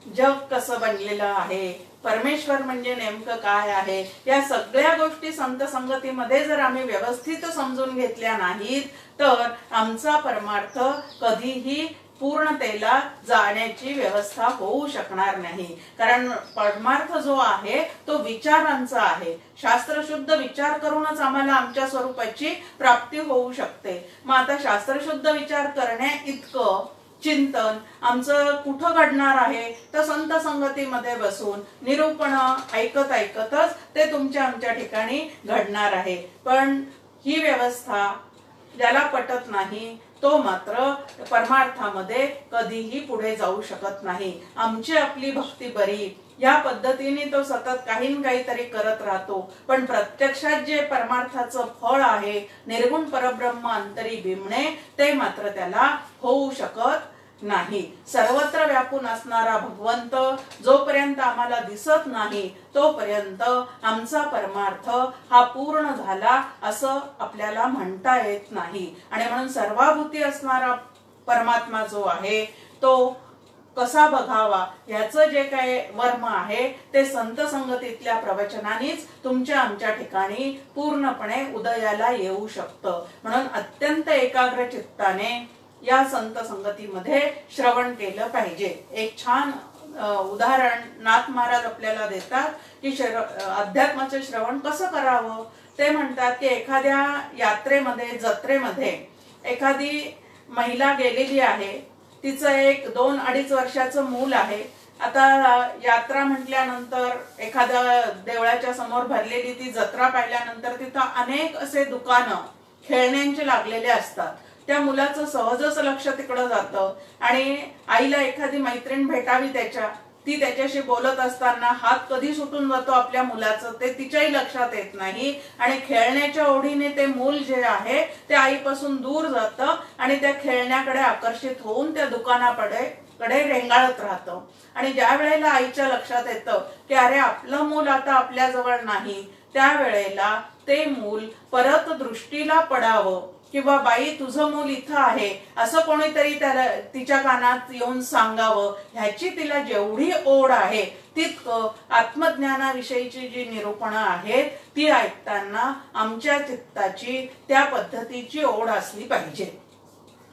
जग कसं बनलेलं आहे, परमेश्वर म्हणजे नेमकं काय आहे, या सगळ्या गोष्टी संत संगतीमध्ये जर आम्ही व्यवस्थित समजून घेतल्या नाहीत तर आमचा परमार्थ कधीही पूर्णतेला जाण्याची व्यवस्था होऊ शकणार नाही. कारण परमार्थ जो आहे तो विचारांचा आहे. शास्त्रशुद्ध विचार करूनच आम्हाला आमच्या स्वरूपाची प्राप्ती होऊ शकते. मग आता शास्त्रशुद्ध विचार करण्या इतकं चिंतन आमचं कुठं घडणार आहे तर संत संगतीमध्ये बसून निरूपण ऐकत ऐकतच ते तुमच्या आमच्या ठिकाणी घडणार आहे. पण ही व्यवस्था ज्याला पटत नाही तो मात्र परमार्थामध्ये कधीही पुढे जाऊ शकत नाही. आमची आपली भक्ती बरी या पद्धतीने तो सतत काही न काहीतरी करत राहतो, पण प्रत्यक्षात जे परमार्थाचं फळ आहे निर्गुण परब्रह्म अंतरी बिंबणे ते मात्र त्याला होऊ शकत नाही. सर्वत्र व्यापून असणारा भगवंत जोपर्यंत आम्हाला दिसत नाही तोपर्यंत आमचा परमार्थ हा पूर्ण झाला असं आपल्याला म्हणता येत नाही. आणि म्हणून सर्वाभूती असणारा परमात्मा जो आहे तो कसा बघावा याचं जे काही वर्म आहे ते संत संगतीतल्या प्रवचनानेच तुमच्या आमच्या ठिकाणी पूर्णपणे उदयाला येऊ शकतं. म्हणून अत्यंत एकाग्र चित्ताने या संत संगतीमध्ये श्रवण केलं पाहिजे. एक छान उदाहरण नाथ महाराज आपल्याला देतात की अध्यात्माचे श्रवण कसं करावं. ते म्हणतात की एखाद्या यात्रेमध्ये जत्रेमध्ये एखादी महिला गेलेली आहे, तिचं एक 2-2.5 वर्षाचं मूल आहे. आता यात्रा म्हटल्यानंतर एखाद्या देवळाच्या समोर भरलेली ती जत्रा पाहिल्यानंतर तिथं अनेक असे दुकानं खेळण्यांचे लागलेले असतात. त्या मुलाचं सहजच लक्ष तिकडं जातं आणि आईला एखादी मैत्रीण भेटावी ती त्याच्याशी बोलत असताना हात कधी सुटून जातो आपल्या मुलाचं ते तिच्याही लक्षात येत नाही आणि खेळण्याच्या ओढीने ते मूल जे आहे ते आईपासून दूर जातं आणि त्या खेळण्याकडे आकर्षित होऊन त्या दुकानाकडे रेंगाळत राहतं. आणि ज्या वेळेला आईच्या लक्षात येतं की अरे आपलं मूल आता आपल्या जवळ नाही, त्यावेळेला ते मूल परत दृष्टीला पडावं किंवा बाई तुझं मूल इथं आहे असं कोणीतरी त्याला तिच्या कानात येऊन सांगावं, ह्याची तिला जेवढी ओढ आहे तितकं आत्मज्ञानाविषयीची जी निरूपणं आहेत ती ऐकताना आमच्या चित्ताची त्या पद्धतीची ओढ असली पाहिजे.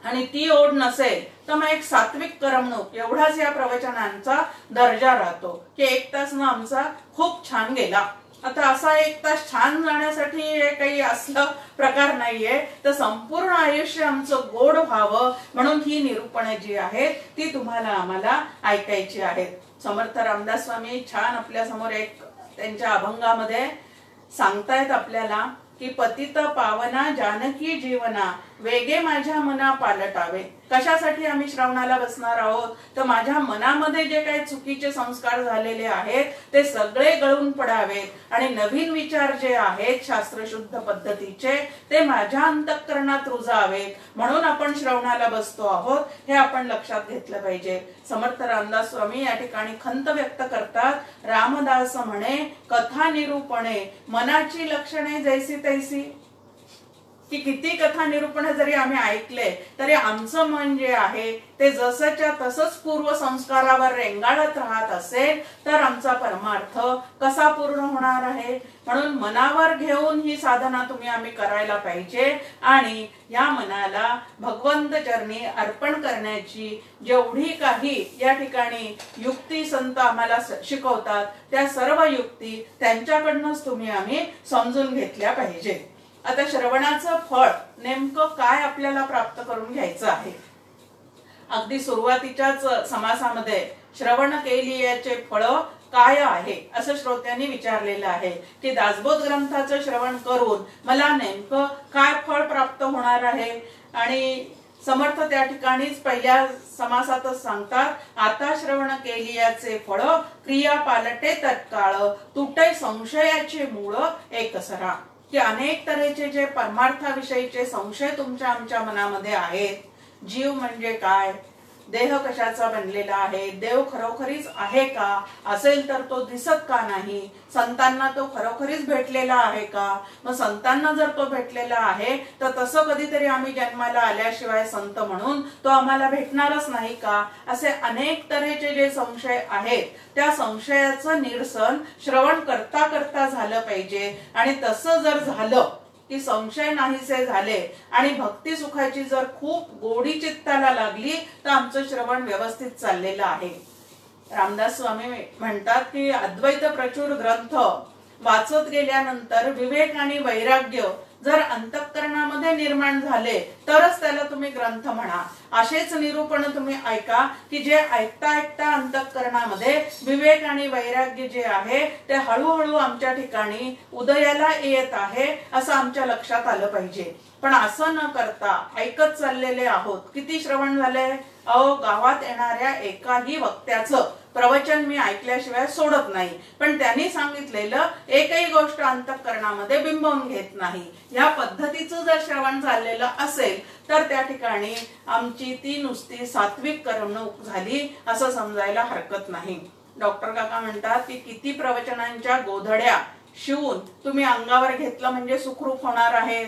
आणि ती ओढ नसेल तर मग एक सात्विक करमणूक एवढाच या प्रवचनांचा दर्जा राहतो की 1 तास ना आमचा खूप छान गेला. आता असा 1 तास छान जाण्यासाठी काही असलं प्रकार नाहीये, तर संपूर्ण आयुष्य आमचं गोड व्हावं म्हणून ही निरूपणे जी आहेत ती तुम्हाला आम्हाला ऐकायची आहेत. समर्थ रामदास स्वामी छान आपल्या समोर एक त्यांच्या अभंगामध्ये सांगतायत आपल्याला की पतित पावना जानकी जीवना वेगे माझ्या मना पालटावे. कशासाठी आम्ही श्रवणाला बसणार आहोत, तर माझ्या मनामध्ये जे काही चुकीचे संस्कार झालेले आहेत ते सगळे गळून पडावेत आणि नवीन विचार जे आहेत शास्त्रशुद्ध पद्धतीचे ते माझ्या अंतःकरणात रुजावेत. म्हणून आपण श्रवणाला बसतो आहोत हे आपण लक्षात घेतलं पाहिजे. समर्थ रामदास स्वामी या ठिकाणी खंत व्यक्त करतात. रामदास म्हणे कथा निरूपणे मनाची लक्षणे जैसी तैसी, की किती कथा निरूपण जरी आम्ही ऐकले तरी आमचं मन जे आहे ते जसंच्या तसंच पूर्व संस्कारावर रेंगाळत राहत असेल तर आमचा परमार्थ कसा पूर्ण होणार आहे. म्हणून मनावर घेऊन ही साधना आम्ही करायला पाहिजे आणि या मनाला भगवंत चरणी अर्पण करण्याची जेवढी काही या ठिकाणी युक्ती संत आम्हाला शिकवतात त्या सर्व युक्ती त्यांच्याकडूनच आम्ही समजून घेतल्या पाहिजे. आता श्रवणाचं फळ नेमकं काय आपल्याला प्राप्त करून घ्यायचं आहे. अगदी सुरुवातीच्याच समासामध्ये श्रवण केलियाचे फळ काय आहे असं श्रोत्यांनी विचारलेलं आहे की दासबोध ग्रंथाचं श्रवण करून मला नेमकं काय फळ प्राप्त होणार आहे. आणि समर्थ त्या ठिकाणीच पहिल्या समासातच सांगतात, आता श्रवण केलियाचे फळ क्रिया पालटे तत्काळ तुटे संशयाचे मूळ एकसरा. की अनेक तऱ्हेचे जे परमार्थाविषयीचे संशय तुमच्या आमच्या मनामध्ये आहेत, जीव म्हणजे काय, देह कशाचा बनलेला आहे, देव खरोखरीच आहे का, असेल तर तो दिसत का नाही, संतांना तो खरोखरीच भेटलेला आहे का, मग संतांना जर तो भेटलेला आहे तर तसं कधीतरी आम्ही जन्माला आल्याशिवाय संत म्हणून तो आम्हाला भेटणारच नाही का, असे अनेक तऱ्हेचे जे संशय आहेत त्या संशयाचं निरसन श्रवण करता करता झालं पाहिजे. आणि तसं जर झालं की संशय नाहीसे झाले आणि भक्ती सुखाची जर खूप गोडी चित्ताला लागली तर आमचं श्रवण व्यवस्थित चाललेलं आहे. रामदास स्वामी म्हणतात की अद्वैत प्रचूर ग्रंथ वाचत गेल्यानंतर विवेक आणि वैराग्य जर अंतःकरणामध्ये निर्माण झाले तरच त्याला ग्रंथ म्हणा. असेच निरूपण ऐका की जे ऐकता ऐकता अंतःकरणामध्ये विवेक आणि वैराग्य जे आहे ते हळूहळू आमच्या ठिकाणी उदयाला येत आहे असं आमच्या लक्षात आलं पाहिजे. पण असं न करता ऐकत चाललेले आहोत. किती श्रवण झाले, गावात येणाऱ्या एकाही वक्त्याचं प्रवचन मी ऐकल्याशिवाय सोडत नाही, पण त्यांनी सांगितलेलं एकही गोष्ट अंतःकरणामध्ये बिंबवून घेत नाही. या पद्धतीचं जर श्रवण झालेलं असेल तर त्या ठिकाणी आमची ती नुसती सात्विक करमणूक झाली असं समजायला हरकत नाही. डॉक्टर काका म्हणतात की किती प्रवचनांच्या गोधड्या शिवून अंगावर घेतलं म्हणजे सुखरूप होणार आहे.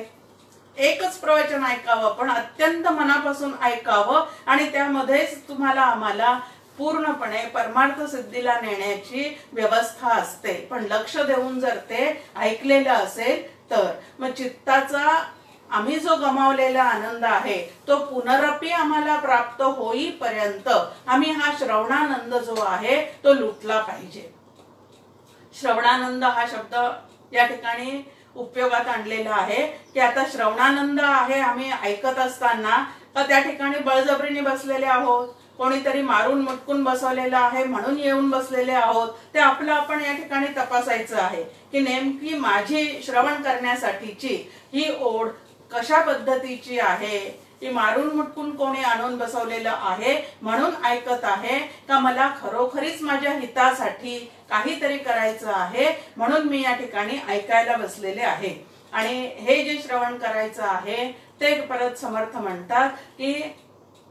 एकच प्रवचन ऐकावं पण अत्यंत मनापासून ऐकावं आणि त्यामध्येच आम्हाला पूर्णपणे परमार्थ सिद्धीला नेण्याची व्यवस्था असते. पण लक्ष देऊन जर ते ऐकलेलं असेल तर मग चित्ताचा आम्ही जो गमावलेला आनंद आहे तो पुनरपी आम्हाला प्राप्त होईपर्यंत आम्ही हा श्रवणानंद जो आहे तो लुटला पाहिजे. श्रवणानंद हा शब्द या ठिकाणी उपयोगात आणलेला आहे की आता श्रवणानंद आहे आम्ही ऐकत असताना त्या ठिकाणी बळजबरीने बसलेले आहोत, कोणीतरी मारून मुटकून बसवलेलं आहे म्हणून येऊन बसलेले आहोत. ते आपलं आपण या ठिकाणी तपासायचं आहे की नेमकी माझी श्रवण करण्यासाठीची ही ओढ कशा पद्धतीची आहे, की मारून मुटकून कोणी आणून बसवलेलं आहे म्हणून ऐकत आहे का मला खरोखरीच माझ्या हितासाठी काहीतरी करायचं आहे म्हणून मी या ठिकाणी ऐकायला बसलेले आहे. आणि हे जे श्रवण करायचं आहे ते परत समर्थ म्हणतात की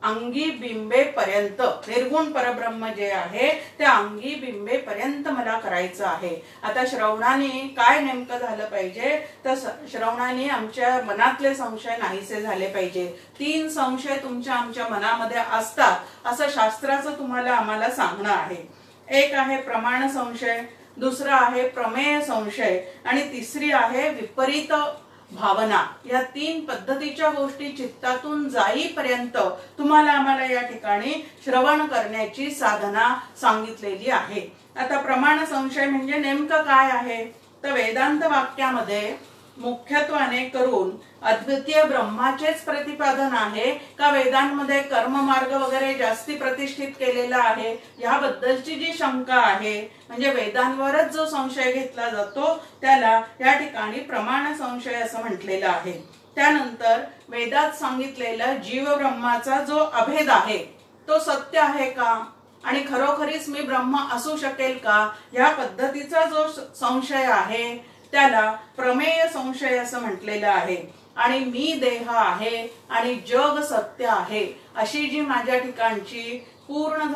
अंगी बिंबेपर्यंत, निर्गुण परब्रह्म जे आहे ते अंगी बिंबेपर्यंत मला करायचं आहे. आता श्रवणाने काय नेमकं झालं पाहिजे, तर श्रवणाने आमच्या मनातले संशय नाहीसे झाले पाहिजे. 3 संशय तुमच्या आमच्या मनामध्ये असतात असं शास्त्राचं तुम्हाला आम्हाला सांगणं आहे. एक आहे प्रमाण संशय, दुसरा आहे प्रमेय संशय आणि तिसरी आहे विपरीत भावना. या 3 पद्धतीच्या गोष्टी चित्तातून जाईपर्यंत तुम्हाला आम्हाला या ठिकाणी श्रवण करण्याची साधना सांगितलेली आहे. आता प्रमाण संशय म्हणजे नेमकं काय आहे, तर वेदांत वाक्यामध्ये मुख्यत्वाने करून अद्वितीय ब्रह्माचेच प्रतिपादन आहे का वेदांमध्ये कर्ममार्ग वगैरे जास्ती प्रतिष्ठित केलेला आहे, याबद्दलची जी शंका आहे, म्हणजे वेदांवरच जो संशय घेतला जातो त्याला या ठिकाणी प्रमाण संशय असं म्हटलेलं आहे. त्यानंतर वेदात सांगितलेला जीव ब्रह्माचा जो अभेद आहे तो सत्य आहे का आणि खरोखरीच मी ब्रह्म असू शकेल का, या पद्धतीचा जो संशय आहे त्याला प्रमेय संशय असं म्हटलेलं आहे. आणि मी देह आहे आणि जग सत्य आहे अशी जी माझ्या ठिकाणची पूर्ण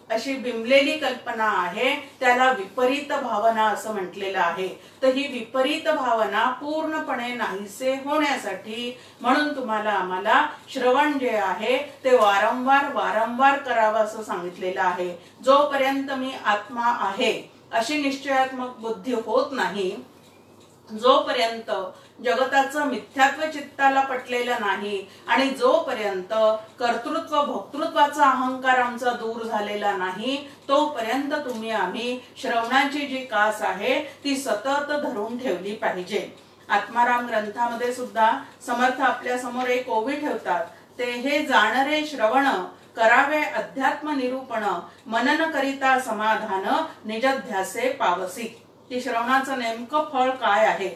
अशी बिंबलेली कल्पना आहे त्याला विपरीत भावना असं म्हटलेलं आहे. तर ही विपरीत भावना पूर्णपणे नाहीसे होण्यासाठी म्हणून तुम्हाला आम्हाला श्रवण जे आहे ते वारंवार वारंवार करावं असं सांगितलेलं आहे. जोपर्यंत मी आत्मा आहे अशी निश्चयात्मक बुद्धी होत नाही, जोपर्यंत जगताचं मिथ्यात्व चित्ताला पटलेलं नाही आणि जोपर्यंत कर्तृत्व भोक्तृत्वाचा अहंकार आमचा दूर झालेला नाही, तोपर्यंत तुम्ही आम्ही श्रवणाची जी कास आहे ती सतत धरून ठेवली पाहिजे. आत्माराम ग्रंथामध्ये सुद्धा समर्थ आपल्या समोर एक ओवी ठेवतात, ते हे जाणरे श्रवण करावे अध्यात्म निरूपण, मनन करिता समाधान निजध्यासे पावसी. की श्रवणाचं नेमकं फळ काय आहे,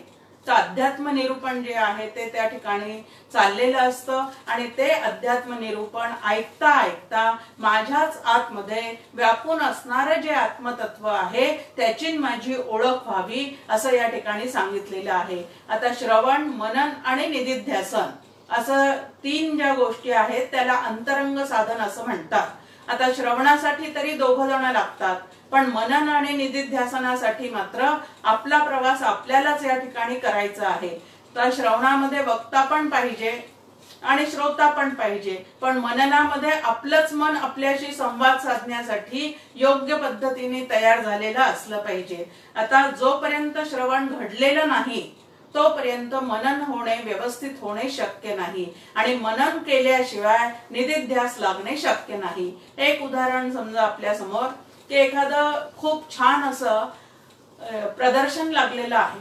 तर अध्यात्म निरूपण जे आहे ते त्या ठिकाणी चाललेलं असतं आणि ते अध्यात्म निरूपण ऐकता ऐकता माझ्याच आतमध्ये व्यापून असणारं जे आत्मतत्व आहे त्याची माझी ओळख व्हावी असं या ठिकाणी सांगितलेलं आहे. आता श्रवण, मनन आणि निदिध्यासन असं 3 ज्या गोष्टी आहेत त्याला अंतरंग साधन असं म्हणतात. आता श्रवणासाठी तरी 2 जण लागतात, पण मनन आणि निदिध्यासनासाठी मात्र आपला प्रवास आपल्यालाच या ठिकाणी करायचा आहे. तर श्रवणामध्ये वक्ता पण पाहिजे आणि श्रोता पण पाहिजे, पण मननामध्ये आपलंच मन आपल्याशी संवाद साधण्यासाठी योग्य पद्धतीने तयार झालेलं असलं पाहिजे. आता जोपर्यंत श्रवण घडलेलं नाही तोपर्यंत मनन होणे, व्यवस्थित होणे शक्य नाही आणि मनन केल्याशिवाय निदिध्यास लागणे शक्य नाही. एक उदाहरण समजा आपल्या समोर की एखादं खूप छान असं प्रदर्शन लागलेलं आहे,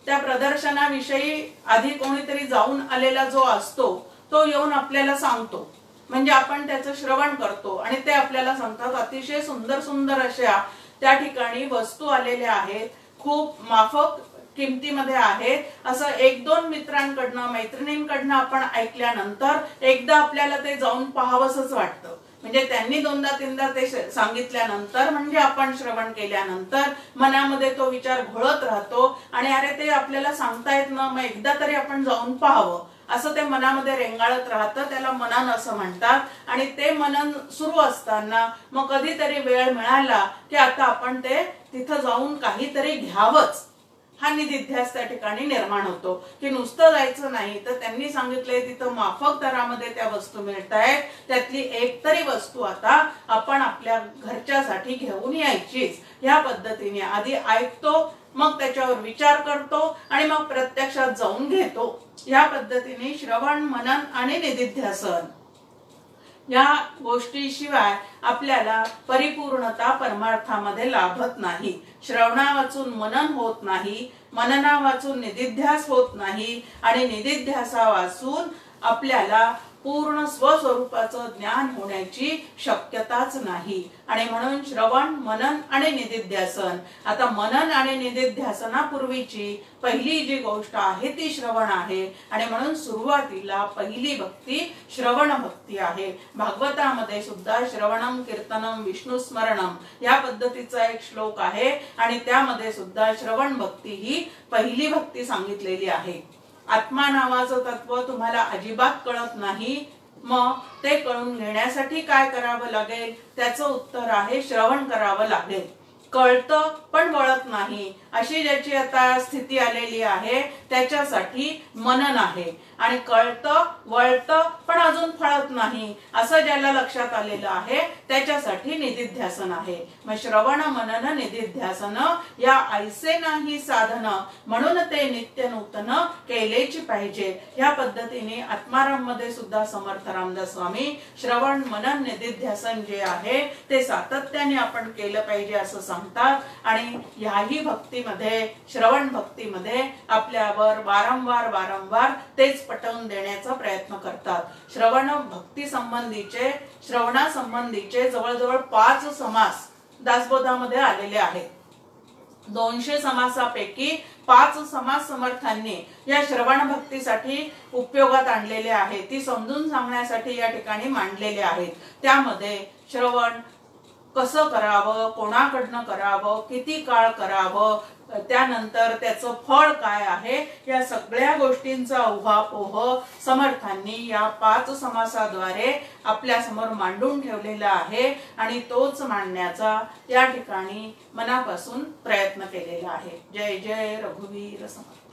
त्या प्रदर्शनाविषयी आधी कोणीतरी जाऊन आलेला जो असतो तो येऊन आपल्याला सांगतो, म्हणजे आपण त्याचं श्रवण करतो आणि ते आपल्याला सांगतात अतिशय सुंदर सुंदर अशा त्या ठिकाणी वस्तू आलेल्या आहेत, खूप माफक किमतीमध्ये आहेत, असं 1-2 मित्रांकडनं मैत्रिणींकडनं आपण ऐकल्यानंतर एकदा आपल्याला ते जाऊन पाहावंसच वाटतं. म्हणजे त्यांनी 2दा-3दा ते सांगितल्यानंतर म्हणजे आपण श्रवण केल्यानंतर मनामध्ये तो विचार घोळत राहतो आणि अरे ते आपल्याला सांगतायत ना, मग एकदा तरी आपण जाऊन पाहावं असं ते मनामध्ये रेंगाळत राहतं. त्याला मनन असं म्हणतात. आणि ते मनन सुरू असताना मग कधीतरी वेळ मिळाला की आता आपण ते तिथं जाऊन काहीतरी घ्यावंच हा निदिध्यास त्या ठिकाणी निर्माण होतो. की नुसतं जायचं नाही तर त्यांनी सांगितलंय तिथं माफक दरामध्ये त्या वस्तू मिळतायत, त्यातली एक तरी वस्तू आता आपण आपल्या घरच्यासाठी घेऊन यायचीच. या पद्धतीने आधी ऐकतो, मग त्याच्यावर विचार करतो आणि मग प्रत्यक्षात जाऊन घेतो. या पद्धतीने श्रवण, मनन आणि निदिध्यासन या गोष्टीशिवाय आपल्याला परिपूर्णता परमार्थामध्ये लाभत नाही. श्रवणा वाचून मनन होत नाही, मनना वाचून निदिध्यास होत नाही आणि निदिध्यासा वाचून आपल्याला पूर्ण स्वस्वरूपाचं ज्ञान होण्याची शक्यताच नाही. आणि म्हणून श्रवण, मनन आणि निदिध्यासन. आता मनन आणि निदिध्यासनापूर्वीची पहिली जी गोष्ट आहे ती श्रवण आहे आणि म्हणून सुरुवातीला पहिली भक्ती श्रवण भक्ती आहे. भागवतामध्ये सुद्धा श्रवणम कीर्तनम विष्णुस्मरणम या पद्धतीचा एक श्लोक आहे आणि त्यामध्ये सुद्धा श्रवण भक्ती ही पहिली भक्ती सांगितलेली आहे. आत्मा नावाचं तत्व तुम्हाला अजिबात कळत नाही मग ते कळून घेण्यासाठी काय करावं लागेल? त्याचं उत्तर आहे श्रवण करावं लागेल. कळतं पण वळत नाही अशी ज्याची आता स्थिती आलेली आहे त्याच्यासाठी मनन आहे. आणि कळतं वळतं पण अजून फळत नाही असं ज्याला लक्षात आलेलं आहे त्याच्यासाठी निधिध्यासन आहे. मग श्रवण मनन निधिध्यासन या ऐसे नाही साधन, म्हणून ते नित्य नूतन केलेची पाहिजे. या पद्धतीने आत्माराम मध्ये सुद्धा समर्थ रामदास स्वामी श्रवण मनन निधिध्यासन जे आहे ते सातत्याने आपण केलं पाहिजे असं सांगतात. आणि याही भक्तीमध्ये श्रवण भक्तीमध्ये आपल्यावर वारंवार वारंवार तेच पटवून देण्याचा प्रयत्न करतात. श्रवण भक्ती संबंधीचे श्रवणासंबंधीचे जवळजवळ 5 समास दासबोधामध्ये आलेले आहेत. 200 समासापैकी 5 समास समर्थांनी या श्रवण भक्तीसाठी उपयोगात आणलेले आहेत. ती समजून सांगण्यासाठी या ठिकाणी मांडलेले आहेत. त्यामध्ये श्रवण कसं करावं, कोणाकडनं करावं, किती काळ करावं, त्यानंतर त्याचं फळ काय आहे, या सगळ्या गोष्टींचा उहापोह समर्थांनी या 5 समासाद्वारे आपल्या समोर मांडून ठेवलेला आहे. आणि तोच मांडण्याचा या ठिकाणी मनापासून प्रयत्न केलेला आहे. जय जय रघुवीर समर्थ.